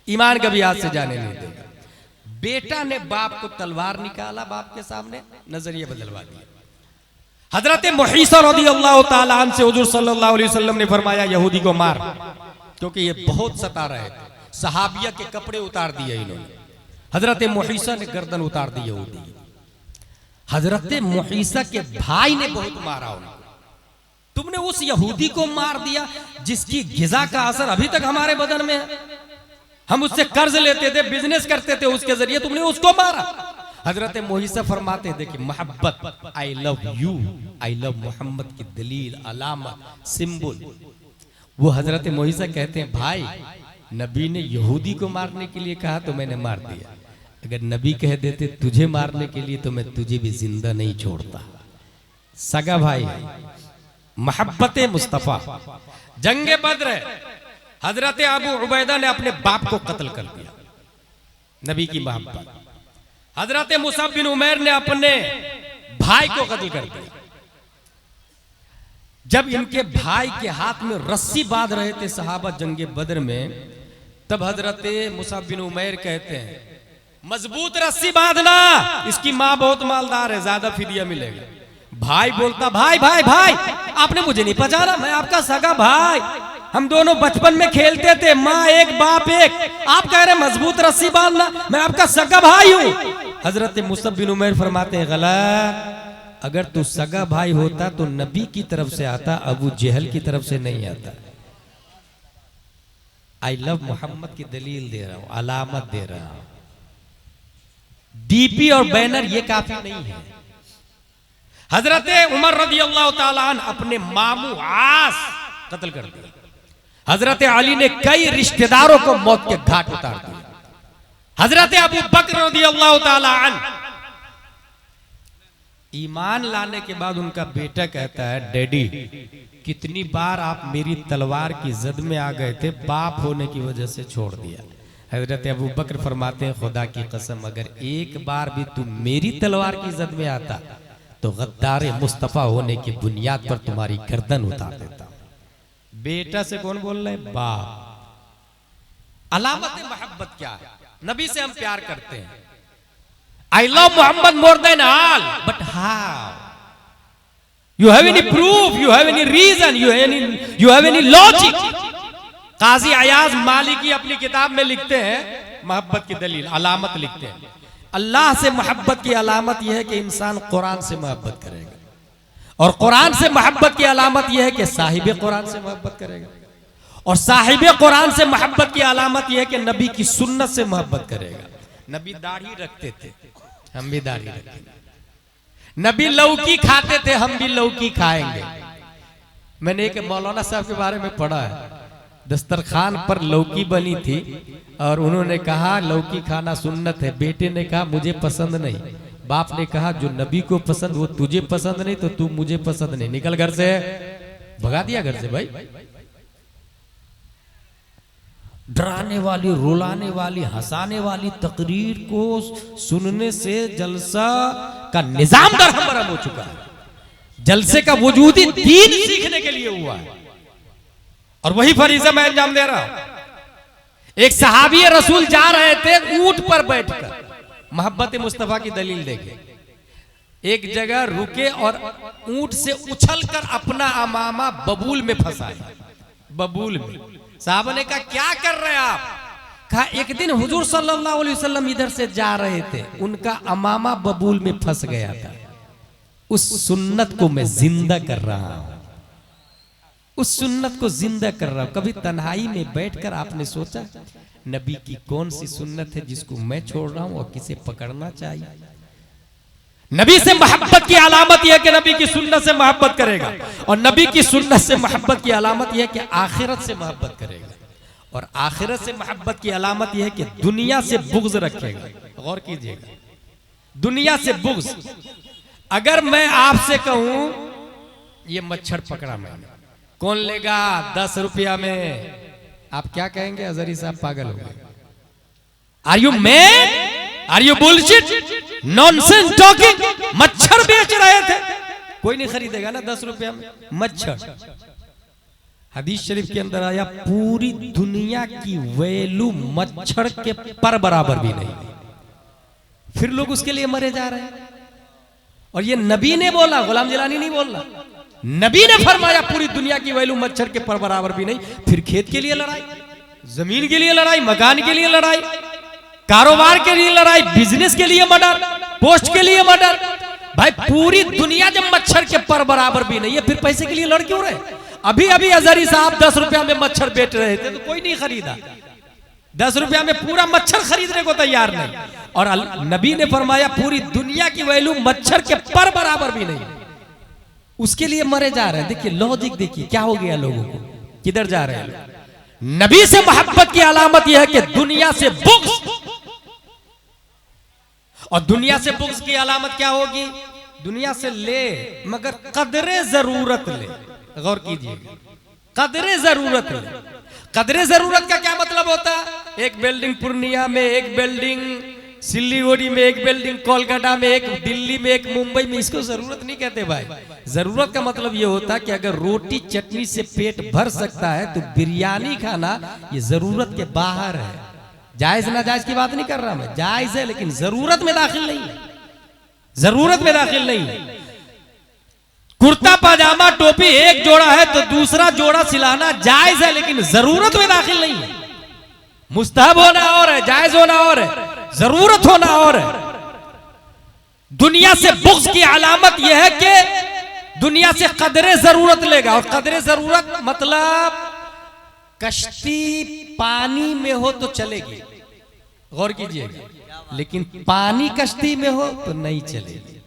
ईमान कभी हाथ से जाने नहीं देगा। बेटा ने बाप को तलवार निकाला, बाप के सामने नजरिया बदलवा दिया। हजरत मुहीसा रज़ियल्लाहु ताला अन्हु से हुजूर सल्लल्लाहु अलैहि वसल्लम ने फरमाया यहूदी को मार, क्योंकि ये बहुत सता रहे थे। सहाबिया के कपड़े उतार दिए इन्होंने। हजरत मुहीसा ने गर्दन उतार दी यहूदी। हजरत मुहीसा के भाई ने बहुत मारा उनको। तुमने उस यहूदी को मार दिया जिसकी गिजा का असर अभी तक हमारे बदन में है। हम उससे कर्ज लेते थे, बिजनेस करते थे, उसके जरिए तुमने उसको मारा। हजरत मुहीसा फरमाते थे कि मोहब्बत, I love you, I love Mohammed की दलील, अलामत, सिंबल। वो हजरत मुहीसा कहते हैं भाई नबी ने यहूदी को मारने के लिए कहा तो मैंने मार दिया। अगर नबी कह देते तुझे मारने के लिए तो मैं तुझे भी जिंदा नहीं छोड़ता। सगा भाई, मोहब्बत मुस्तफा। जंगे बद्र हजरत अबू उबैदा ने अपने बाप को कत्ल कर दिया, नबी की मोहब्बत। हजरत मुसअब बिन उमैर ने अपने भाई को कत्ल कर दिया। जब इनके भाई के हाथ में रस्सी बांध रहे थे सहाबा जंगे बद्र में, तब हजरत मुसअब बिन उमैर कहते हैं मजबूत रस्सी बांधना, इसकी मां बहुत मालदार है, ज्यादा फिदिया मिलेगा। भाई बोलता भाई भाई भाई आपने मुझे नहीं पहचाना, मैं आपका सगा भाई, हम दोनों बचपन में खेलते थे, माँ एक बाप एक। आप कह रहे मजबूत रस्सी बांधना, मैं आपका सगा भाई हूं। हजरत मुसअब बिन उमैर फरमाते हैं गलत। अगर तू सगा भाई होता तो नबी की तरफ से आता, अबू जहल की तरफ से नहीं आता। आई लव मोहम्मद की दलील दे रहा हूं, अलामत दे रहा हूं। डीपी और बैनर ये काफी नहीं है। हजरत उमर रज़ियल्लाहु ताला अन्हु अपने मामू आस कत्ल कर दिया। हजरत अली ने कई रिश्तेदारों को मौत के घाट उतार दिया। हजरत अबू बकर रज़ियल्लाहु ताला अन्हु ईमान लाने के बाद उनका बेटा कहता है डैडी कितनी बार आप मेरी तलवार की जद में आ गए थे, बाप होने की वजह से छोड़ दिया। हजरत अबू बकर फरमाते हैं खुदा की कसम अगर एक बार भी तू मेरी तलवार की जद में आता तो गद्दार मुस्तफा होने की बुनियाद पर तुम्हारी गर्दन उतार देता। बेटा से कौन बोल रहे? बाप। अलामत मोहब्बत क्या है? नबी से हम प्यार करते हैं। I love Mohammad more than all, but how? You have any proof, you have any reason, you have any logic? Qazi Ayaz Maliki अपनी किताब में लिखते हैं मोहब्बत की दलील, अलामत लिखते हैं अल्लाह से मोहब्बत की अलामत यह है कि इंसान कुरान से मोहब्बत करेगा, और कुरान से मोहब्बत की अलामत यह है कि साहिब कुरान से मोहब्बत करेगा, और साहिब कुरान से मोहब्बत की अलामत यह है कि नबी की सुन्नत से मोहब्बत करेगा। नबी दाढ़ी रखते थे, हम भी दाढ़ी रखेंगे। नबी लौकी खाते थे, हम भी लौकी खाएंगे। मैंने एक मौलाना साहब के बारे में पढ़ा है, दस्तरखान पर लौकी बनी थी और उन्होंने कहा लौकी खाना सुन्नत है। बेटे ने कहा मुझे पसंद नहीं। बाप ने कहा जो नबी को पसंद वो तुझे पसंद नहीं तो तू मुझे पसंद नहीं, निकल घर से। भगा दिया घर से भाई। डराने वाली, रुलाने वाली, हंसाने वाली तकरीर को सुनने से जलसा का निजाम दरहम हो चुका है। जलसे का वजूद ही दीन सीखने के लिए हुआ है और वही फरीज़ा मैं अंजाम दे रहा हूं। एक सहाबी रसूल जा रहे थे ऊंट पर बैठकर, मोहब्बत मुस्तफा की दलील देखे। एक जगह रुके और ऊंट से उछलकर अपना अमामा बबूल में फंसाया। बबूल में। साहब ने कहा क्या कर रहे हैं आप? कहा एक दिन हुजूर सल्लल्लाहु अलैहि वसल्लम इधर से जा रहे थे, उनका अमामा बबूल में फंस गया था। उस सुन्नत को मैं जिंदा कर रहा हूं, उस सुन्नत को जिंदा कर रहा हूं। कभी तन्हाई में बैठकर आपने सोचा नबी की कौन सी सुन्नत है जिसको मैं छोड़ रहा हूं और किसे पकड़ना चाहिए? नबी से मोहब्बत की अलामत यह है कि नबी की सुन्नत से मोहब्बत करेगा, और नबी की सुन्नत से मोहब्बत की अलामत यह है कि आखिरत से मोहब्बत करेगा, और आखिरत से मोहब्बत की अलामत यह है कि दुनिया से बुग़्ज़ रखेगा। गौर कीजिएगा, दुनिया से बुग़्ज़। अगर मैं आपसे कहूं ये मच्छर पकड़ा मैंने, कौन लेगा 10 रुपया में, आप क्या कहेंगे? अजहरी साहब पागल हो गए। Are you mad? Are you bullshit? Nonsense talking. मच्छर बेच रहे थे, कोई नहीं खरीदेगा ना 10 रुपया में मच्छर। हदीस शरीफ के अंदर आया पूरी दुनिया की वैल्यू मच्छर के पर बराबर भी नहीं, फिर लोग उसके लिए मरे जा रहे हैं। और ये नबी ने बोला, गुलाम जिलानी नहीं बोल रहा, नबी ने फरमाया पूरी दुनिया की वैल्यू मच्छर के पर बराबर भी नहीं। फिर खेत के लिए लड़ाई, जमीन के लिए लड़ाई, मकान के लिए लड़ाई, कारोबार के लिए लड़ाई, बिजनेस के लिए मर्डर, पोस्ट के लिए मर्डर। भाई पूरी दुनिया जब मच्छर के पर बराबर भी नहीं है, फिर पैसे के लिए लड़ क्यों रहे? अभी अभी अजहरी साहब 10 रुपया में मच्छर बेच रहे थे तो कोई नहीं खरीदा। 10 रुपया में पूरा मच्छर खरीदने को तैयार नहीं, और नबी ने फरमाया पूरी दुनिया की वैल्यू मच्छर के पर बराबर भी नहीं, उसके लिए मरे जा रहे हैं। देखिए लॉजिक, देखिए क्या हो गया लोगों को, किधर जा रहे हैं। नबी से मोहब्बत की अलामत यह है कि दुनिया से बुग़्ज़, और दुनिया से बुग़्ज़ की अलामत क्या होगी? दुनिया से ले मगर कदरे जरूरत ले। गौर कीजिए, कदरे जरूरत ले। कदरे जरूरत का क्या मतलब होता है? एक बिल्डिंग पूर्णिया में, एक बिल्डिंग सिलीगुड़ी में, एक बिल्डिंग कोलकाता में, एक दिल्ली में, एक मुंबई में, इसको जरूरत नहीं कहते भाई। जरूरत का मतलब ये होता है कि अगर रोटी चटनी से पेट भर सकता है तो बिरयानी खाना ये जरूरत के बाहर है। जायज ना जायज की बात नहीं कर रहा मैं, जायज है लेकिन जरूरत में दाखिल नहीं है, जरूरत में दाखिल नहीं है। कुर्ता पाजामा टोपी एक जोड़ा है तो दूसरा जोड़ा सिलाना जायज है लेकिन जरूरत में दाखिल नहीं है। मुस्तहब होना और है, जायज होना और है, जरूरत होना और है। दुनिया से बुग़्ज़ की अलामत यह है कि दुनिया से कदरे जरूरत लेगा, और कदरे जरूरत मतलब कश्ती पानी में हो तो चलेगी, गौर कीजिएगा, लेकिन पानी कश्ती में हो तो नहीं चलेगी।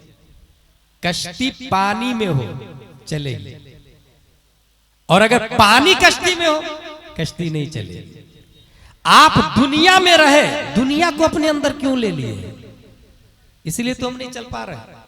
कश्ती पानी में हो चलेगी, और अगर पानी कश्ती में हो कश्ती नहीं चलेगी। आप दुनिया में रहे, दुनिया को अपने अंदर क्यों ले लिए? इसलिए तो हम नहीं चल पा रहे।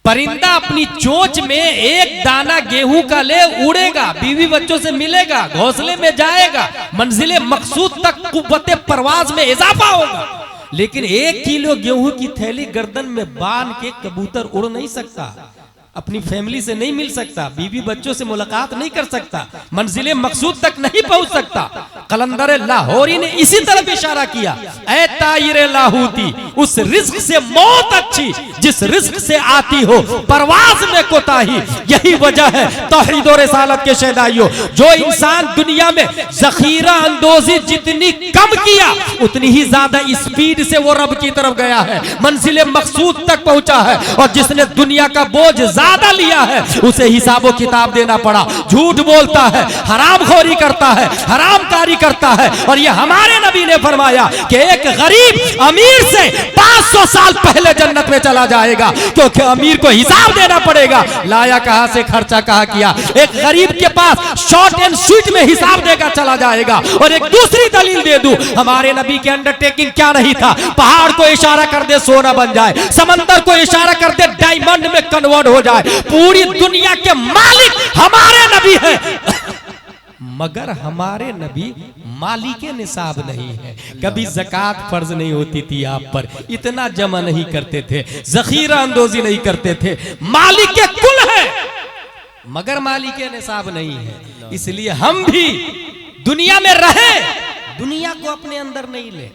परिंदा अपनी चोंच में एक दाना गेहूं का ले उड़ेगा, बीवी बच्चों से मिलेगा, घोंसले में जाएगा, मंजिले मकसूद तक कुव्वते परवाज में इजाफा होगा, लेकिन 1 किलो गेहूं की थैली गर्दन में बांध के कबूतर उड़ नहीं सकता, अपनी फैमिली से नहीं मिल सकता, बीवी बच्चों से मुलाकात नहीं कर सकता, मंजिले मकसूद तक नहीं पहुंच सकता। कलंदर लाहौरी ने इसी तरफ इशारा किया, ऐ तायरे लाहौती, उस रिस्क से मौत अच्छी जिस रिस्क से आती हो परवाज में कोताही। यही वजह है तौहीद और रिसालत के शहदाइयों, जो इंसान दुनिया में जखीरा अंदोजी जितनी कम किया उतनी ही ज्यादा स्पीड से वो रब की तरफ गया है, मंजिले मकसूद तक पहुंचा है। और जिसने दुनिया का बोझ ज्यादा लिया है उसे हिसाबो किताब देना पड़ा, झूठ बोलता है, हरामखोरी करता है, हरामकारी करता है। और ये हमारे नबी ने फरमाया कि एक गरीब अमीर से 500 साल पहले जन्नत में चला जाएगा, क्योंकि अमीर को हिसाब देना पड़ेगा, लाया कहां से, खर्चा कहां किया। एक गरीब के पास शॉर्ट एंड स्वीट में हिसाब देकर चला जाएगा। और एक दूसरी दलील दे दूं, हमारे नबी के अंडरटेकिंग क्या नहीं था, पहाड़ को इशारा कर दे सोना बन जाए, समंदर को इशारा कर दे डायमंड में कन्वर्ट हो जाए। पूरी दुनिया के मालिक हमारे नबी हैं, मगर हमारे नबी मालिके निसाब नहीं है। कभी ज़कात फर्ज नहीं होती थी आप पर, इतना जमा नहीं करते थे, जखीरा अंदोजी नहीं करते थे। मालिके कुल है मगर मालिके निसाब नहीं है। इसलिए हम भी दुनिया में रहे, दुनिया को अपने अंदर नहीं ले।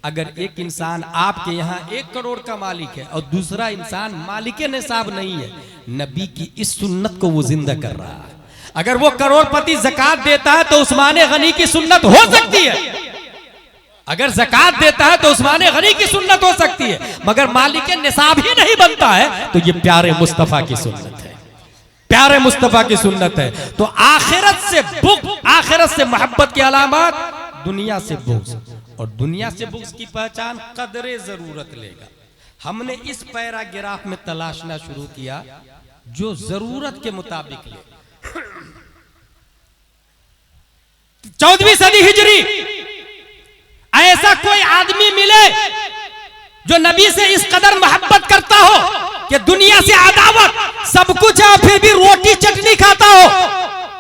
अगर एक इंसान आपके यहाँ 1 करोड़ का मालिक है और दूसरा इंसान मालिके निसाब नहीं है, नबी की इस सुन्नत को वो जिंदा कर रहा है। अगर वो करोड़पति ज़कात देता है तो उस्मान गनी की सुन्नत हो सकती है, अगर ज़कात देता है तो उस्मान गनी की सुन्नत हो सकती है, मगर मालिक निसाब ही नहीं बनता है तो ये प्यारे मुस्तफ़ा की सुन्नत है, प्यारे मुस्तफ़ा की सुन्नत है। तो आखिरत से बुग़्ज़, आखिरत से मोहब्बत की अलामत, दुनिया से बुग़्ज़, और दुनिया से बुग़्ज़ की पहचान कदरे जरूरत लेगा। हमने इस पैराग्राफ में तलाशना शुरू किया जो जरूरत के मुताबिक ले। 14वीं सदी हिजरी, ऐसा कोई आदमी मिले जो नबी से इस कदर मोहब्बत करता हो कि दुनिया से अदावत, सब कुछ है फिर भी रोटी चटनी खाता हो,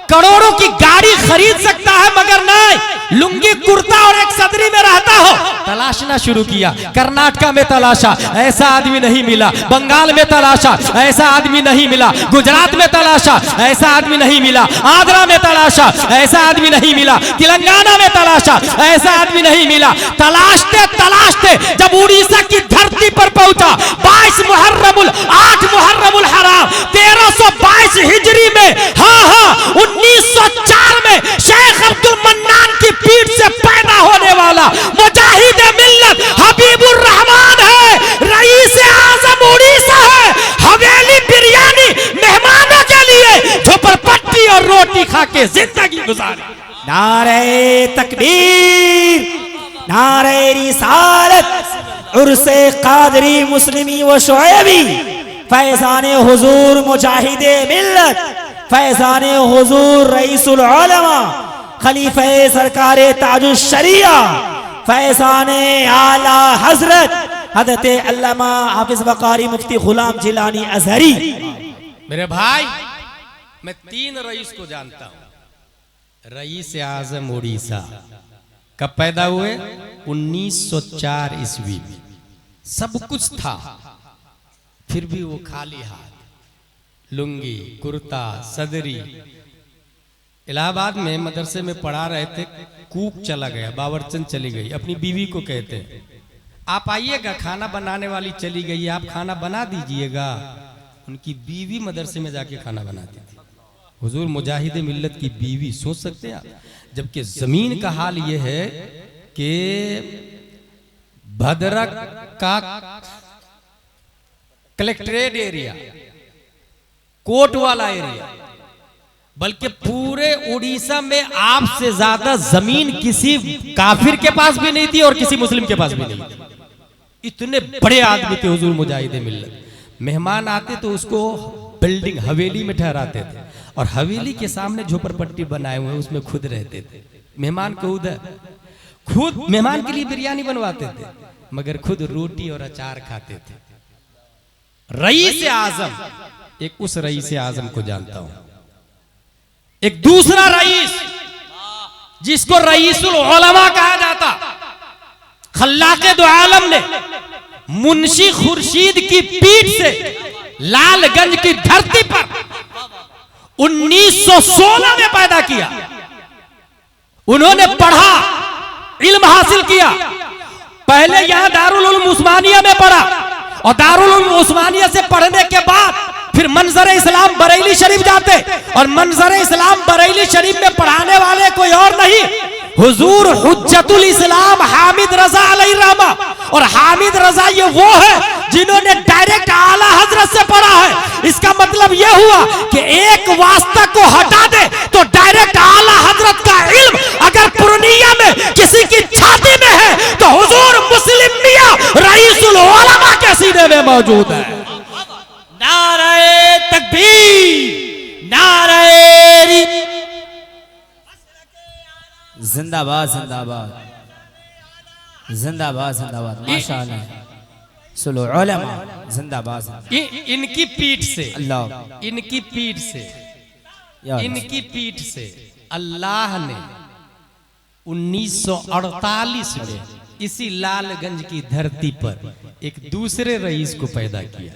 करोड़ों की गाड़ी खरीद सकता है मगर नहीं, लुंगी कुर्ता और एक सदरी में रहता हो। तलाशना शुरू किया, कर्नाटका में तलाशा, ऐसा आदमी नहीं मिला। बंगाल में तलाशा, ऐसा आदमी नहीं मिला। गुजरात में तलाशा, ऐसा आदमी नहीं मिला। आंध्रा में तलाशा, ऐसा आदमी नहीं मिला। तेलंगाना में तलाशा, ऐसा आदमी नहीं मिला। तलाशते तलाशते जब उड़ीसा की धरती पर पहुंचा, 8 मुहर्रमुल हराम 1322 हिजरी में, हाँ 1904 में शेख अब्दुल मन्नान की पीठ से पैदा होने वाला मुजाहिद मिल्लत हबीबुर रहमान है, रईस आज़म उड़ीसा है। हवेली बिरयानी मेहमानों के लिए झोपड़पट्टी और रोटी खा के जिंदगी गुजारी। नारे तकबीर, नारे रिसालत, उर्से कादरी मुस्लिमी व शुएबी, फैज़ाने हुजूर मुजाहिदे मिल्लत, फैज़ाने हुजूर रईसुल उलमा, खलीफे सरकारे ताजुश शरिया, फैज़ाने आला हजरत हज़रत अल्लामा हाफिज वकारी मुफ्ती गुलाम जिलानी अज़हरी। मेरे भाई, मैं 3 रईस को जानता हूं। रईस आज़म उड़ीसा कब पैदा हुए? 1904 ईस्वी में। सब कुछ था, फिर भी वो खाली हाथ, लुंगी कुर्ता सदरी। इलाहाबाद में मदरसे में पढ़ा रहे थे, कूक चला गया, बावरचंद चली गई, अपनी बीवी को कहते हैं आप आइएगा, खाना बनाने वाली चली गई, आप खाना बना दीजिएगा। उनकी बीवी मदरसे में जाके खाना बनाती थी। हुजूर मुजाहिद मिल्लत की बीवी, सोच सकते हैं आप। जबकि जमीन का हाल यह है कि भद्रक का कलेक्ट्रेट एरिया, कोट वाला एरिया, बल्कि पूरे उड़ीसा में आपसे ज्यादा जमीन किसी काफिर के पास भी नहीं थी और किसी मुस्लिम के पास भी नहीं थी। इतने बड़े आदमी थे हुजूर मुजाहिद मिल्लत। मेहमान आते तो उसको बिल्डिंग हवेली में ठहराते थे, और हवेली के सामने झोपड़पट्टी बनाए हुए, उसमें खुद रहते थे। मेहमान को उधर खुद मेहमान के लिए बिरयानी बनवाते थे, मगर खुद रोटी और अचार खाते थे। रईस आज़म, एक उस रईस आज़म को जानता हूं। एक दूसरा रईस जिसको रईसुल उलमा कहा जाता, खल्लाके दो आलम ने मुंशी खुर्शीद की पीठ से लालगंज की धरती पर 1916 में पैदा किया। उन्होंने पढ़ा, इल्म हासिल किया। पहले यहां दारुल उलूम उस्मानिया में पढ़ा, और दारुल उलूम उस्मानिया से पढ़ने के बाद फिर मंजर इस्लाम बरेली शरीफ जाते, और मंजर इस्लाम बरेली शरीफ में पढ़ाने वाले कोई और नहीं, हुजूर हुज्जतुल इस्लाम हामिद रजा अलैहिर्रहमा। और हामिद रजा ये वो है जिन्होंने डायरेक्ट आला हजरत से पढ़ा है। इसका मतलब यह हुआ कि एक वास्ता को हटा दे तो डायरेक्ट आला हजरत का इल्म अगर पूर्णिया में किसी की छाती में है तो हुजूर मुस्लिम मियां रईसुल मौजूद है। नारे तकबीर, नारे जिंदाबाद जिंदाबाद जिंदाबाद जिंदाबाद माशाअल्लाह। सुलो उलमा जिंदाबाद जिंदाबाद। इनकी पीठ से अल्लाह, इनकी पीठ से या इनकी पीठ से अल्लाह ने 1948 में इसी लालगंज की धरती पर एक दूसरे रईस को पैदा किया।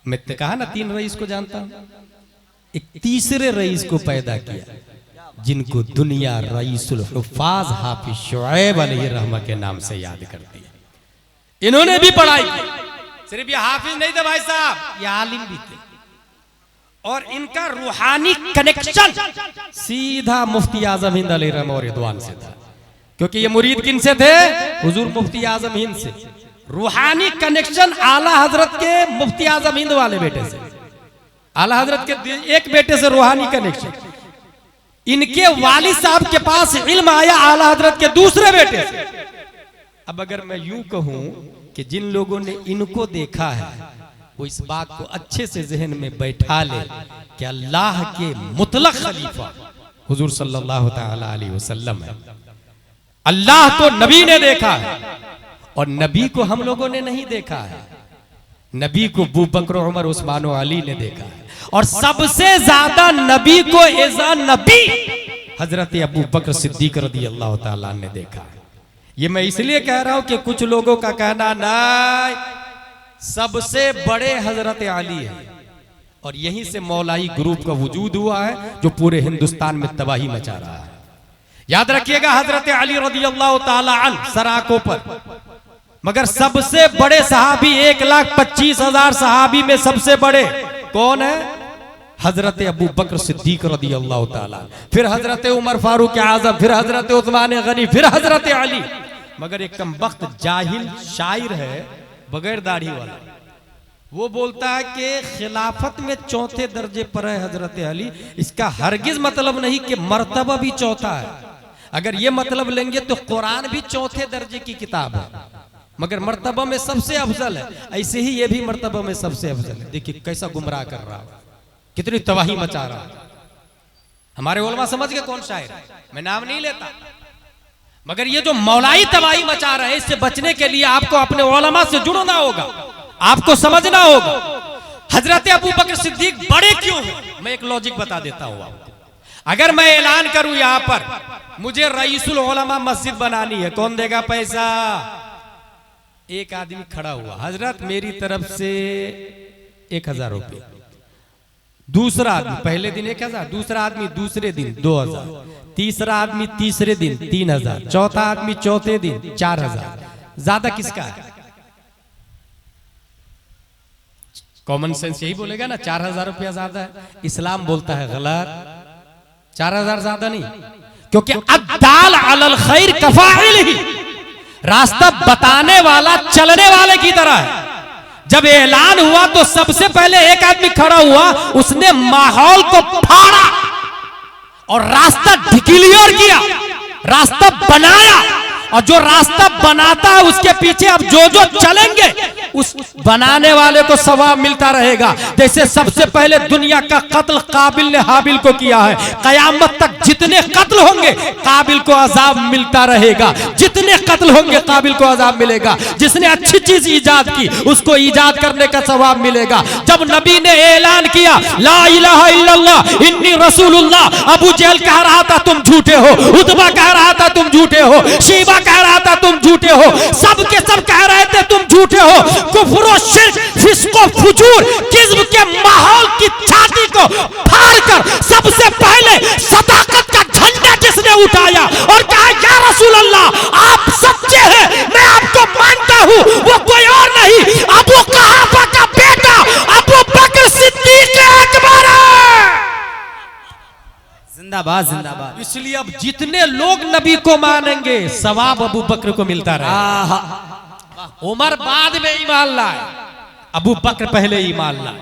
मैं तो कहा ना 3 रईस को जानता हूं, एक तीसरे रईस को पैदा किया जिनको दुनिया रईसुल हुफ़ाज़ हाफिज शुएब अलैहिर्रहमा के नाम से याद करती है। इन्होंने भी पढ़ाई की, सिर्फ ये हाफिज नहीं थे भाई साहब, ये आलिम भी थे। और इनका रूहानी कनेक्शन सीधा मुफ्ती आजम हिंद अलैहिर्रहमा और रिदवान से था, क्योंकि ये मुरीद किन से थे? हुजूर मुफ्ती आजम हिंद से। रूहानी कनेक्शन आला हजरत के मुफ्ती आजम हिंद वाले बेटे से, आला हजरत के एक बेटे से रूहानी कनेक्शन। इनके वालिद साहब के पास इल्म आया आला हजरत के दूसरे बेटे से। अब अगर मैं यूं कहूं कि जिन लोगों ने इनको देखा है वो इस बात को अच्छे से जहन में बैठा ले कि अल्लाह के मुतलक खलीफा हुजूर सल्लल्लाहु तआला अलैहि वसल्लम है। अल्लाह को नबी ने देखा है और नबी को हम लोगों ने नहीं देखा है। नबी को अबू बकर, उमर, उस्मान और अली ने देखा है। और सबसे ज्यादा नबी को एज़ा नबी हजरत अबू बकर सिद्दीक रज़ी अल्लाह ताला ने देखा है। ये मैं इसलिए कह रहा हूं कि कुछ लोगों का कहना नहीं, सबसे बड़े हजरत अली है और यहीं से मौलाई ग्रुप का वजूद हुआ है जो पूरे हिंदुस्तान में तबाही मचा रहा है। याद रखिएगा, हजरत अली रज़ी अल्लाह ताला अन्हु सराकों पर, मगर सबसे बड़े सहाबी 1,25,000 सहाबी में सबसे बड़े कौन है? हजरत अबू बकर सिद्दीक रज़ी अल्लाह ताला, फिर हजरत उमर फारूक आजम, फिर हजरत उस्मान गनी, फिर हजरत अली। मगर एक कमबख्त जाहिल शायर है बगैर दाढ़ी वाला, वो बोलता है कि खिलाफत में चौथे दर्जे पर है हजरत अली। इसका हरगिज मतलब नहीं कि मर्तबा भी चौथा है। अगर ये मतलब लेंगे तो कुरान भी चौथे दर्जे की किताब है, मगर मर्तबा में सबसे अफजल है। ऐसे ही ये भी मर्तबा में सबसे अफजल है। देखिए कैसा गुमराह कर रहा है, कितनी तबाही मचा रहा है। हमारे उलमा समझ गए कौन शायर है, मैं नाम नहीं लेता, मगर ये जो मौलाई तबाही मचा रहे हैं, इससे बचने के लिए आपको अपने उलमा से जुड़ना होगा, आपको समझना होगा हजरत अबू बकर सिद्दीक बड़े क्यों हैं। मैं एक लॉजिक बता देता हूं आपको। अगर मैं ऐलान करूं यहां पर मुझे रईसुल उलमा मस्जिद बनानी है, कौन देगा पैसा? एक आदमी खड़ा हुआ, हजरत मेरी तरफ से 1,000 रुपये। दूसरा आदमी पहले दिन 1,000, दूसरा आदमी दूसरे दिन 2,000, तीसरा आदमी तीसरे दिन 3,000, चौथा आदमी चौथे दिन 4,000। ज्यादा किसका है? कॉमन सेंस यही बोलेगा ना 4,000 रुपया ज्यादा है। इस्लाम बोलता है गलत, 4,000 ज्यादा नहीं, क्योंकि अद्दाल अलल खैर कफाइलिही, रास्ता बताने वाला चलने वाले की तरह है। जब ऐलान हुआ तो सबसे पहले एक आदमी खड़ा हुआ, उसने माहौल को फाड़ा और रास्ता क्लियर किया, रास्ता बनाया। और जो रास्ता बनाता है उसके पीछे अब जो जो चलेंगे उस बनाने वाले को सवाब मिलता रहेगा। जैसे सबसे पहले दुनिया का कत्ल काबिल ने हाबिल को किया है, कयामत तक जितने कत्ल होंगे काबिल को अजाब मिलता रहेगा, जितने कत्ल होंगे काबिल को अजाब मिलेगा। जिसने अच्छी चीज ईजाद की उसको ईजाद करने का सवाब मिलेगा। जब नबी ने ऐलान किया ला इलाहा इल्लल्लाह इन्नी रसूलुल्लाह, अबू जहल कह रहा था तुम झूठे हो, उतबा कह रहा था तुम झूठे हो, शीबा कह रहा था तुम झूठे हो, सब के सब कह रहे थे तुम झूठे हो। कुफ्र शिर्क फिस्को फुजूर किस्म के माहौल की छाती को फाड़कर सबसे पहले सदाकत का झंडा जिसने उठाया और कहा या रसूल अल्लाह आप सच्चे हैं, मैं आपको मानता हूं, वो कोई और नहीं अबू कहाफा का बेटा अबू बकर सिद्दीक अकबर है। जिंदाबाद जिंदाबाद। इसलिए अब जितने लोग नबी को मानेंगे सवाब अबू बकर को मिलता रहा। उमर बाद में ईमान लाए, अबू बकर पहले ईमान लाए।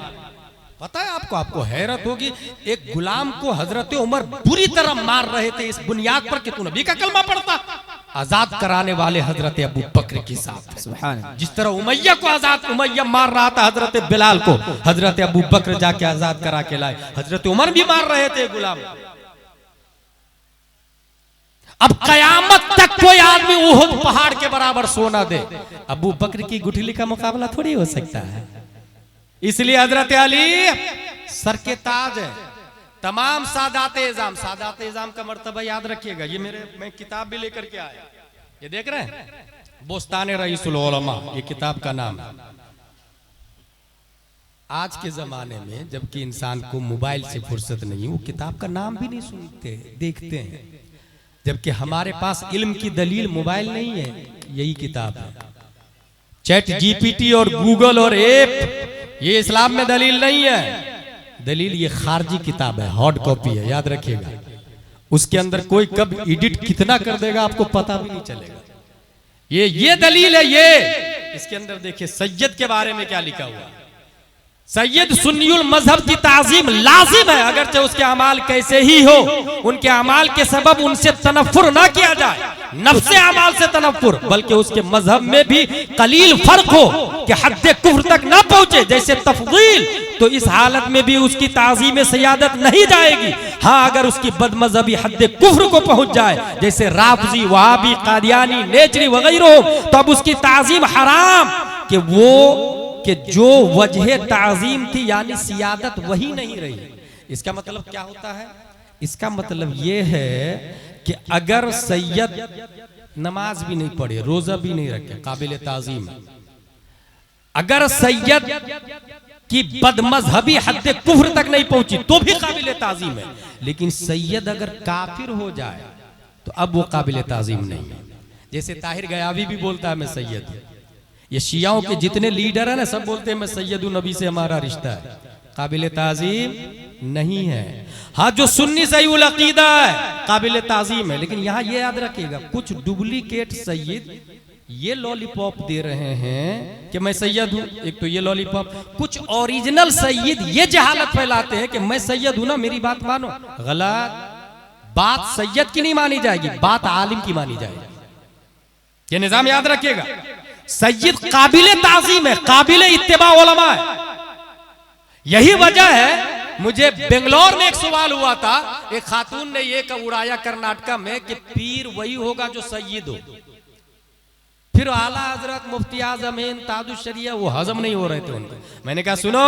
पता है आपको, आपको हैरत होगी, एक गुलाम को हजरत उमर बुरी तरह मार रहे थे इस बुनियाद पर कि तू नबी का कलमा पढ़ता। आजाद कराने वाले हजरत अबू बकर के साथ। सुभान अल्लाह। जिस तरह उमैया को आजाद, उमैया मार रहा था हजरत बिलाल को, हजरत अबू बकर जाके आजाद करा के लाए। हजरत उमर भी मार रहे थे गुलाम। अब कयामत तक कोई आदमी उहुद पहाड़ के बराबर सोना दे, अबू बकर की गुठली का मुकाबला थोड़ी हो सकता है। इसलिए हजरत अली सर के ताज है। तमाम सादात-ए-इज़ाम, सादात-ए-इज़ाम का मर्तबा याद रखिएगा। ये मैं किताब भी लेकर के आया, ये देख रहे हैं, बोस्ताने रईसुल उलमा, ये किताब का नाम है। आज के जमाने में जबकि इंसान को मोबाइल से फुर्सत नहीं, वो किताब का नाम भी नहीं सुनते देखते हैं, जबकि हमारे पास इल्म की दलील मोबाइल नहीं है, यही किताब है। चैट जीपीटी और गूगल और ऐप ये इस्लाम में दलील नहीं है। दलील ये खारजी किताब है, हार्ड कॉपी है, याद रखिएगा। उसके अंदर कोई कब एडिट कितना कर देगा आपको पता भी नहीं चलेगा। ये दलील है ये। इसके अंदर देखिए सैयद के बारे में क्या लिखा हुआ। सैयद सुन्नियुल मजहब की ताजीम लाजिम है, अगरचे उसके अमाल कैसे ही हो, उनके अमाल के सबब उनसे तनफ्फुर ना किया जाए, नफ्से अमाल से तनफ्फुर, बल्कि उसके मजहब में भी कलील फर्क हो कि हद्दे कुफ्र तक ना पहुंचे, जैसे तफदील, तो इस हालत में भी उसकी ताजीम सयादत नहीं जाएगी। हाँ, अगर उसकी बदमजहबी हद्दे कुफ्र को पहुंच जाए, जैसे राफजी, वहाबी, कादियानी, नेचरी वगैरह, तो अब उसकी ताजीम हराम, कि वो कि जो वजह ताजीम थी यानी सियादत वही नहीं रही। इसका मतलब क्या होता है? इसका मतलब ये है कि अगर सैयद नमाज भी नहीं पढ़े, रोजा भी नहीं रखे, काबिल ताजीम। अगर सैयद की बदमजहबी हद कुफ्र तक नहीं पहुंची तो भी काबिल ताजीम है, लेकिन सैयद अगर काफिर हो जाए तो अब वो काबिल ताजीम नहीं है। जैसे ताहिर गयावी भी बोलता है मैं सैयद हूं। ये शियाओं के जितने लीडर है ना, सब बोलते हैं मैं सैयदुन नबी से हमारा रिश्ता है, काबिल ताजीम नहीं है। हाँ, जो सुन्नी सहीउल अकीदा है काबिल ताजीम है, लेकिन यहाँ ये याद रखिएगा कुछ डुप्लीकेट सैयद ये लॉलीपॉप दे रहे हैं कि मैं सैयद हूं। एक तो ये लॉलीपॉप, कुछ ओरिजिनल सैयद ये जहालत फैलाते हैं कि मैं सैयद हूं ना, मेरी बात मानो। गलत बात सैयद की नहीं मानी जाएगी, बात आलिम की मानी जाएगी। ये निजाम याद रखिएगा। सैयद काबिल ताजीम है, काबिल इत्तिबा उलमा है। यही वजह है मुझे बेंगलोर में एक सवाल हुआ था, एक खातून ने ये उड़ाया कर्नाटका में कि पीर वही होगा जो सैयद हो। फिर आला हजरत मुफ्ती आजम हिंद ताजुश शरिया वो हजम नहीं हो रहे थे उनको। मैंने कहा सुनो,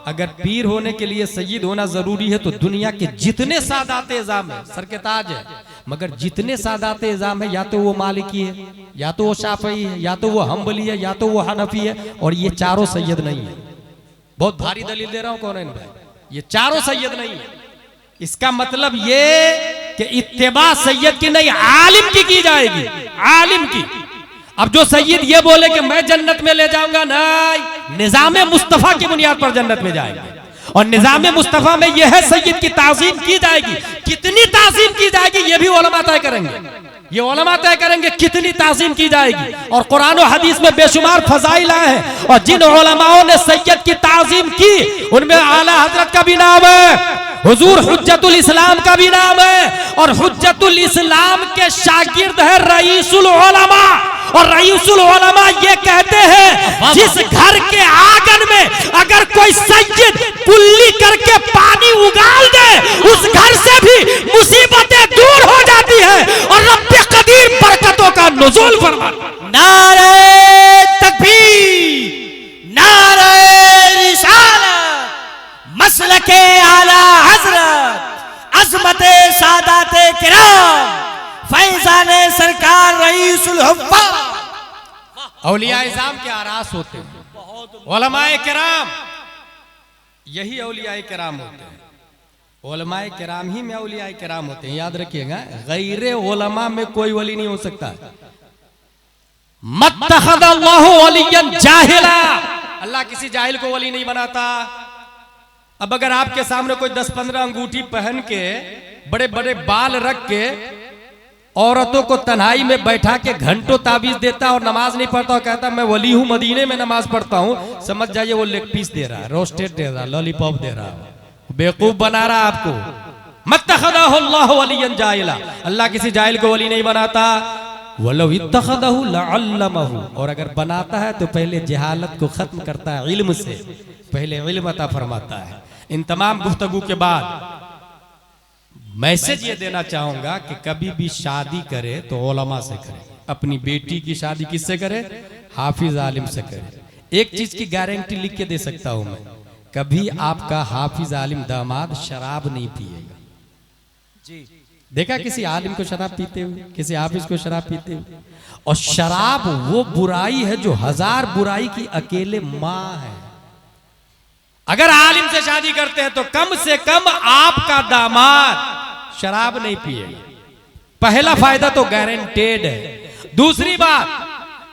अगर पीर होने के लिए सैयद होना जरूरी है तो दुनिया के जितने सादाते इज़ाम है सर के ताज है, मगर जितने सादाते इज़ाम है या तो वो मालिकी है, या तो वो शाफई है, या तो वो हम्बली है, या तो वो हनफी है, और ये चारों सैयद नहीं है। बहुत भारी दलील दे रहा हूं कौन है भाई, ये चारों सैयद नहीं है। इसका मतलब ये कि इत्तिबा सैयद की नहीं आलिम की जाएगी, आलिम की। अब जो सैयद ये बोले कि मैं जन्नत में ले जाऊंगा, नहीं, निजामे मुस्तफा की बुनियाद पर जन्नत में जाएंगे। और निजामे मुस्तफा में यह है सैयद की ताजीम की जाएगी। कितनी ताजीम की जाएगी ये भी उलमा तय करेंगे, ये उलमा तय करेंगे कितनी ताजीम की जाएगी। और कुरान और हदीस में बेशुमार फजाइल आए हैं, और जिन उलमाओं ने सैयद की ताजीम की उनमें आला हजरत का भी नाम है, हुजूर हुज्जतुल इस्लाम का भी नाम है, और हुज्जतुल इस्लाम के शागिर्द है रईसुल उलमा। और रईसुल उलमा ये कहते हैं जिस घर के आंगन में अगर कोई सैयद कुल्ली करके पानी उगाल दे उस घर से भी मुसीबतें दूर हो जाती है और रब्बे कदीर बरकतों का नुज़ूल फरमाता। नारे तकबीर, नारे रिसालत, मसलके आला हजरत, अज़मते सादाते किराम, फैज़ाने सरकार रईसुल हुफ़्फ़ाज़। औलिया इज़ाम के आरास होते हैं उलमाए किराम, यही औलिया किराम होते हैं। उलमाए किराम ही में औलिया किराम होते हैं, याद रखिएगा। गैरे उलमा में कोई वली नहीं हो सकता। मत्तखज़ल्लाहु वलिय्यन जाहिला, अल्लाह किसी जाहिल को वली नहीं बनाता। अब अगर आपके सामने कोई 10-15 अंगूठी पहन के बड़े बड़े बाल रख के औरतों को तन्हाई में बैठा के घंटों ताबीज देता और नमाज नहीं पढ़ता और कहता मैं वली हूं, मदीने में नमाज पढ़ता हूं, समझ जाइए वो लेग पीस दे रहा है, रोस्टेड दे रहा है, लॉलीपॉप दे रहा है, बेवकूफ बना रहा है आपको। मत्तखज़ल्लाहु वलिय्यन जाहिला, अल्लाह किसी जाहिल को वली नहीं बनाता। वलौ इत्तखदहु लअल्लमहु, और अगर बनाता है तो पहले जहालत को खत्म करता है इल्म से, पहले इल्म अता फरमाता है। इन तमाम गुफ्तगू के बाद मैसेज ये देना चाहूंगा कि कभी भी शादी करे तो उलमा से करे। अपनी बेटी की शादी किससे करे? हाफिज आलिम से करे। एक चीज की गारंटी लिख के दे सकता हूं मैं, कभी आपका हाफिज आलिम दामाद शराब नहीं पिएगा। जी देखा किसी आलिम को शराब पीते हुए, किसी हाफिज को शराब पीते हुए? और शराब वो बुराई है जो 1000 बुराई की अकेले माँ है। अगर आलिम से शादी करते हैं तो कम से कम आपका दामाद शराब नहीं पिएगा। पहला फायदा तो गारंटेड है। दूसरी बात,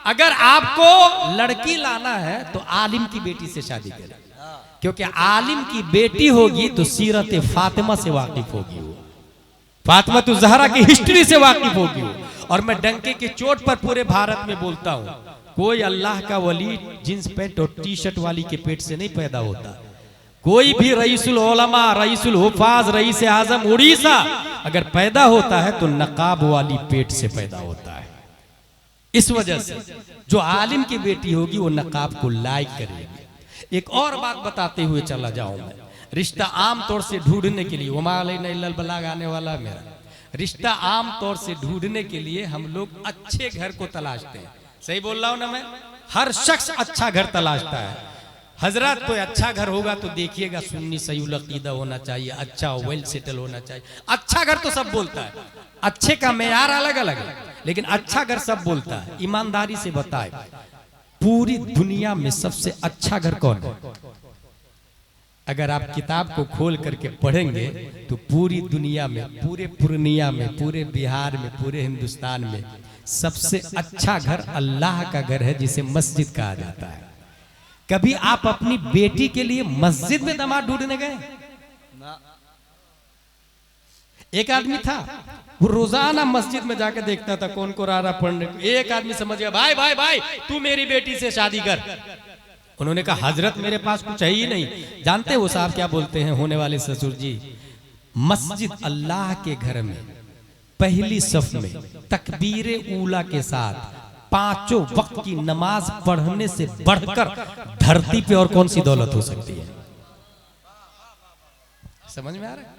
अगर आपको लड़की लाना है तो आलिम की बेटी से शादी करें, क्योंकि आलिम की बेटी होगी तो सीरत फातिमा से वाकिफ होगी, वो फातिमा तो ज़हरा की हिस्ट्री से वाकिफ होगी वो। और मैं डंके की चोट पर पूरे भारत में बोलता हूं, कोई अल्लाह का वली जींस पैंट और टी शर्ट वाली के पेट से नहीं पैदा होता। कोई भी रईसुल उलमा, रईसुल हुफाज, रईस आजम उड़ीसा अगर पैदा होता है तो नकाब वाली पेट से पैदा होता है। इस वजह से जो आलिम की बेटी होगी वो नकाब को लाइक करेगी। एक और बात बताते हुए चला जाऊं मैं, रिश्ता आम तौर से ढूंढने के लिए, वमा अलैना इल्लल बलाग आने वाला मेरा, रिश्ता आम तौर से ढूंढने के लिए हम लोग अच्छे घर को तलाशते हैं। सही बोल रहा हूं ना मैं? हर शख्स अच्छा घर तलाशता है। हजरत कोई अच्छा घर होगा तो देखिएगा सुन्नी सही अकीदा होना चाहिए, अच्छा वेल सेटल होना चाहिए। अच्छा घर तो सब बोलता है, अच्छे का मेयार अलग अलग है, लेकिन अच्छा घर सब बोलता है। ईमानदारी से बताए, पूरी दुनिया में सबसे अच्छा घर कौन है? अगर आप किताब को खोल करके पढ़ेंगे तो पूरी दुनिया में, पूरे पूर्णिया में, पूरे बिहार में, पूरे हिंदुस्तान में सबसे अच्छा घर अल्लाह का घर है, जिसे मस्जिद कहा जाता है। कभी आप अपनी बेटी के लिए मस्जिद में दामाद ढूंढने गए? एक आदमी था, वो रोजाना मस्जिद में जाके देखता था कौन कुरान पढ़ने। एक आदमी समझ गया, भाई भाई भाई तू मेरी बेटी से शादी कर। उन्होंने कहा हजरत मेरे पास कुछ है ही नहीं। जानते वो साहब क्या बोलते हैं होने वाले ससुर जी? मस्जिद अल्लाह के घर में पहली सफ में तकबीरे ऊला के साथ 5 वक्त की नमाज पढ़ने से बढ़कर धरती पे और कौन सी दौलत हो सकती है? समझ में आ रहा है?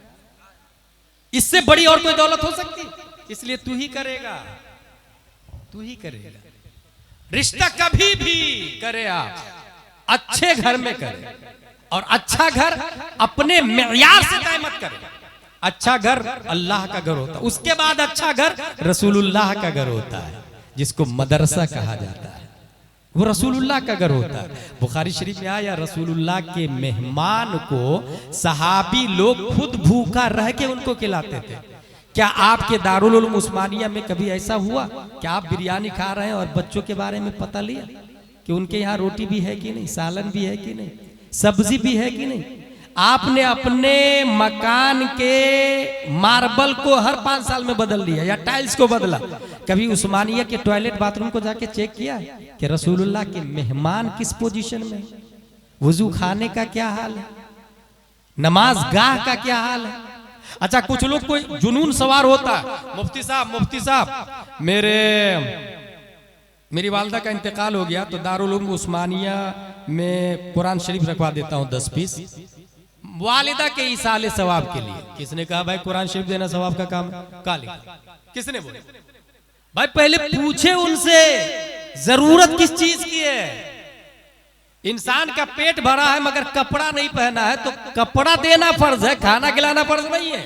इससे बड़ी और कोई दौलत हो सकती? इसलिए तू ही करेगा, तू ही करेगा। रिश्ता कभी भी करे आप अच्छे घर में करें, और अच्छा घर अपने मेयार से तय मत करें। अच्छा घर अल्लाह का घर होता है, उसके बाद अच्छा घर रसूलुल्लाह का घर होता है, जिसको मदरसा कहा जाता है। वो रसूलुल्लाह का घर होता है। बुखारी शरीफ में आया, रसूलुल्लाह के मेहमान को सहाबी लोग खुद भूखा रह के उनको खिलाते थे। क्या आपके दारुल उलूम उस्मानिया में कभी ऐसा हुआ कि आप बिरयानी खा रहे हैं और बच्चों के बारे में पता लिया कि उनके यहाँ रोटी भी है कि नहीं, सालन भी है कि नहीं, सब्जी भी है कि नहीं? आपने अपने मकान के मार्बल को हर 5 साल में बदल दिया या टाइल्स को बदला। कभी उस्मानिया के टॉयलेट बाथरूम को जाके चेक किया कि रसूलुल्लाह के मेहमान किस पोजीशन में, वुजू खाने का क्या हाल है, नमाज गाह का क्या हाल है? अच्छा, कुछ लोग कोई जुनून सवार होता है, मुफ्ती साहब मेरी वालदा का इंतकाल हो गया तो दारुल उलूम उस्मानिया में कुरान शरीफ रखवा देता हूँ 10 पीस वालिदा के इसाले सवाब के लिए। किसने कहा भाई कुरान शरीफ देना सवाब का काम है? काली किसने बोला? भाई पहले पूछे उनसे जरूरत किस चीज की है। इंसान का पेट भरा है मगर कपड़ा नहीं पहना है तो कपड़ा देना फर्ज है, खाना खिलाना फर्ज नहीं है।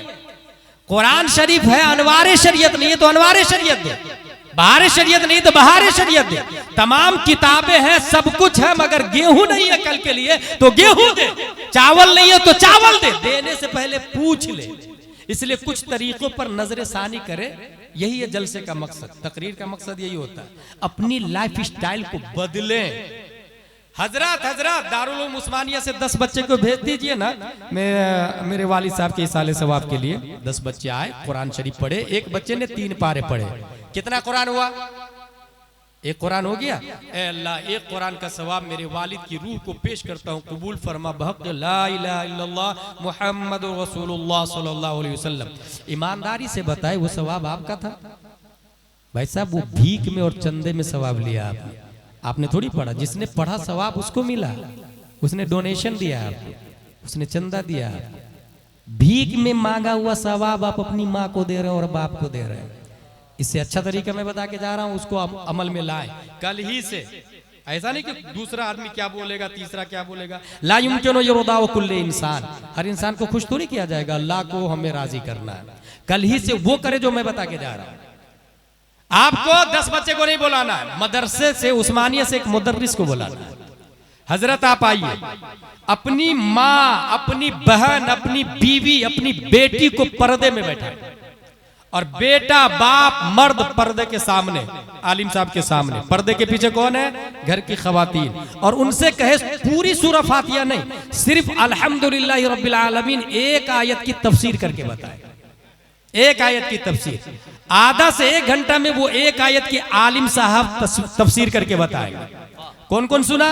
कुरान शरीफ है, अनवारे शरीयत नहीं है तो अनवारे शरीयत दे, बहारे शरीयत नहीं तो बहारे शरीयत दे। तमाम किताबें हैं, सब कुछ है, मगर गेहूं नहीं है कल के लिए तो गेहूं दे, चावल नहीं है तो चावल दे। देने से पहले पूछ ले। इसलिए कुछ तरीकों पर नजर सानी करे, यही है जलसे का मकसद, तकरीर का मकसद यही होता है। अपनी लाइफ स्टाइल को बदले। हजरत दारुल उलूम उस्मानिया से 10 बच्चे को भेज दीजिए ना, मेरे वालिद साहब के इसाले सवाब के लिए 10 बच्चे आए, कुरान शरीफ पढ़े। एक बच्चे ने 3 पारे पढ़े, कितना कुरान हुआ? एक कुरान हो गया। ए अल्लाह, एक कुरान का सवाब मेरे वालिद की रूह को पेश करता हूँ, कबूल फरमा बहक़ ला इलाहा इल्लल्लाह मुहम्मदुर रसूलुल्लाह सल्लल्लाहु अलैहि वसल्लम। ईमानदारी से बताए वो सवाब आपका था? भाई साहब वो भीख में और चंदे में सवाब लिया आपने, आपने थोड़ी पढ़ा। जिसने पढ़ा सवाब उसको मिला, उसने डोनेशन दिया आपको, उसने चंदा दिया। भीख में मांगा हुआ सवाब आप अपनी माँ को दे रहे हो और बाप को दे रहे हैं। इससे अच्छा तरीका मैं बता के जा रहा हूं, उसको अमल में लाएं कल ही से। ऐसा नहीं कि दूसरा आदमी क्या बोलेगा, तीसरा क्या बोलेगा। ला युमकिनु युरदाउ कुल्ले इंसान, हर इंसान को खुश थोड़ी किया जाएगा, अल्लाह को हमें राजी करना है। कल ही से वो करे जो मैं बता के जा रहा हूं। आपको 10 बच्चे को नहीं बुलाना है, मदरसे से उस्मानिया से एक मुदर्रिस को बुलाना है। हजरत आप आइए, अपनी माँ, अपनी बहन, अपनी बीवी, अपनी बेटी को पर्दे में बैठाएं और बेटा बाप मर्द पर्दे के सामने, आलिम साहब के सामने। पर्दे के पीछे कौन है? घर की खवातीन। और उनसे कहे पूरी सूरह फातिहा नहीं, सिर्फ अल्हम्दुलिल्लाह रब्बिल आलमीन एक आयत की तफसीर करके बताए। एक आयत की तफसीर आधा से 1 घंटा में वो एक आयत की आलिम साहब तफसीर करके बताएगा। कौन कौन सुना?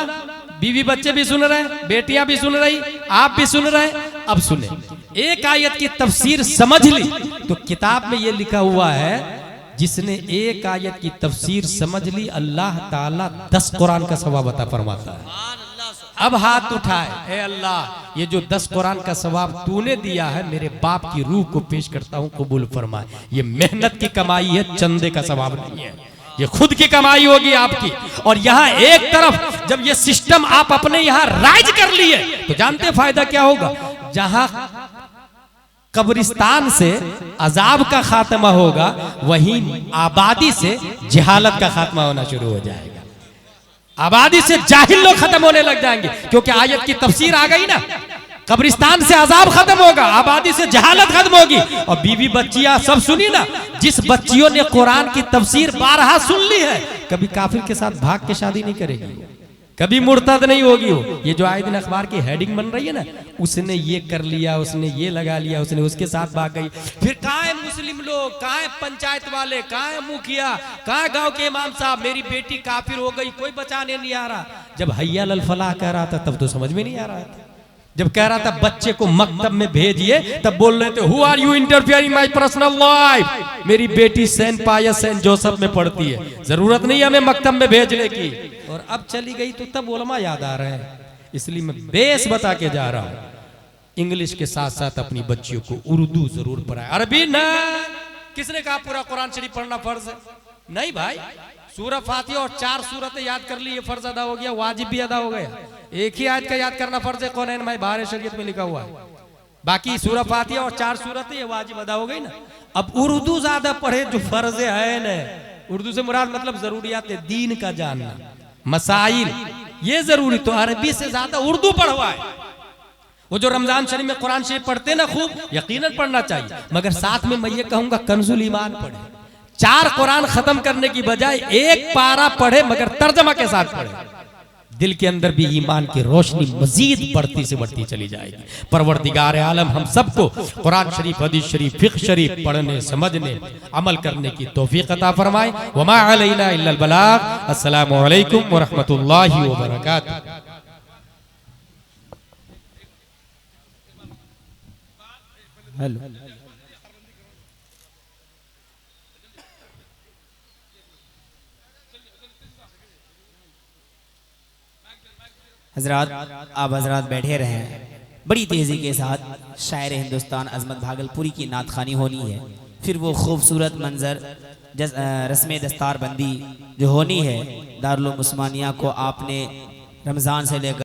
बीवी बच्चे भी सुन रहे हैं, बेटियां भी सुन रही, आप भी सुन रहे हैं। अब सुने, एक आयत की तफसीर समझ ली तो किताब में ये लिखा हुआ है, जिसने एक आयत की तफसीर समझ ली अल्लाह ताला 10 कुरान का सवाब अता फरमाता है। अब हाथ उठाए, हे अल्लाह ये जो 10 कुरान का सवाब तूने दिया है, मेरे बाप की रूह को पेश करता हूं, कबूल फरमाए। ये मेहनत की कमाई है, चंदे का सवाब नहीं है, ये खुद की कमाई होगी आपकी। और यहाँ एक तरफ जब ये सिस्टम आप अपने यहाँ राइज कर लिए तो जानते फायदा क्या होगा? जहां कब्रिस्तान से अजाब का खात्मा होगा, वहीं आबादी से जहालत का खात्मा होना शुरू हो जाएगा। आबादी से जाहिल लोग खत्म होने लग जाएंगे, क्योंकि आयत की तफसीर आ गई ना। कब्रिस्तान से अजाब खत्म होगा, आबादी से जहालत खत्म होगी। और बीवी बच्चियां सब सुनी ना, जिस बच्चियों ने कुरान की तफसीर 12 सुन ली है, कभी काफिर के साथ भाग के शादी नहीं करेगी, कभी मुर्तद नहीं होगी वो। ये जो आए दिन अखबार की हेडिंग बन रही है ना, उसने ये कर लिया, उसने ये लगा लिया, उसने उसके साथ भाग गई। फिर कहाँ है मुस्लिम लोग, कहाँ है पंचायत वाले, कहाँ है मुखिया, कहाँ है गांव के इमाम साहब? मेरी बेटी काफिर हो गई, कोई बचाने नहीं आ रहा। जब हय्या लल फलाह कह रहा था तब तो समझ में नहीं आ रहा था। जब कह रहा था बच्चे को मकतब में भेजिए, तब बोल रहे थे who are you interfering my personal life. मेरी बेटी सेंट पायस सेंट जोसेफ में पढ़ती है, जरूरत नहीं हमें मकतब में भेजने की। और अब चली गई तो तब उलमा याद आ रहे हैं। इसलिए मैं बेस बता के जा रहा हूं, इंग्लिश के साथ साथ अपनी बच्चियों को उर्दू जरूर पढ़ाए, अरबी ना। किसने कहा पूरा कुरान शरीफ पढ़ना फर्ज है? नहीं भाई, सूरह फातिहा और 4 सूरतें याद कर ली, ये फर्ज अदा हो गया, वाजिब भी अदा हो गया। एक ही आयत का याद करना फर्ज है, कौन है भाई? बाहर शरीयत में लिखा हुआ है। बाकी सूरह फातिहा और 4 सूरतें ये वाजिब अदा हो गई ना। अब उर्दू ज्यादा पढ़े जो फर्ज है ना। उर्दू से मुराद मतलब जरूरियात दीन का जानना, मसाइल, ये जरूरी। तो अरबी से ज्यादा उर्दू पढ़वाए। वो जो रमजान शरीफ में कुरान शरीफ पढ़ते ना, खूब यकीनन पढ़ना चाहिए, मगर साथ में मैं ये कहूंगा कंजुल ईमान पढ़े। 4 कुरान खत्म करने की बजाय 1 पारा पढ़े, मगर तर्जमा के साथ पढ़े। दिल के अंदर भी ईमान की रोशनी मजीद बढ़ती से बढ़ती चली जाएगी। परवरदिगार आलम हम सबको कुरान शरीफ, हदीस शरीफ, फिक्ह शरीफ पढ़ने, समझने, अमल करने की तौफीक अता फरमाए। वमा अलैना इल्लल बलाग। अस्सलामु अलैकुम व रहमतुल्लाहि व बरकातुहू। हेलो, हजरात आप हजरात बैठे रहें। बड़ी तेज़ी के साथ शायर हिंदुस्तान अजमत भागलपुरी की नात खानी होनी है। फिर वो खूबसूरत मंजर रस्म दस्तार बंदी जो होनी है दारुल उस्मानिया को आपने रमज़ान से लेकर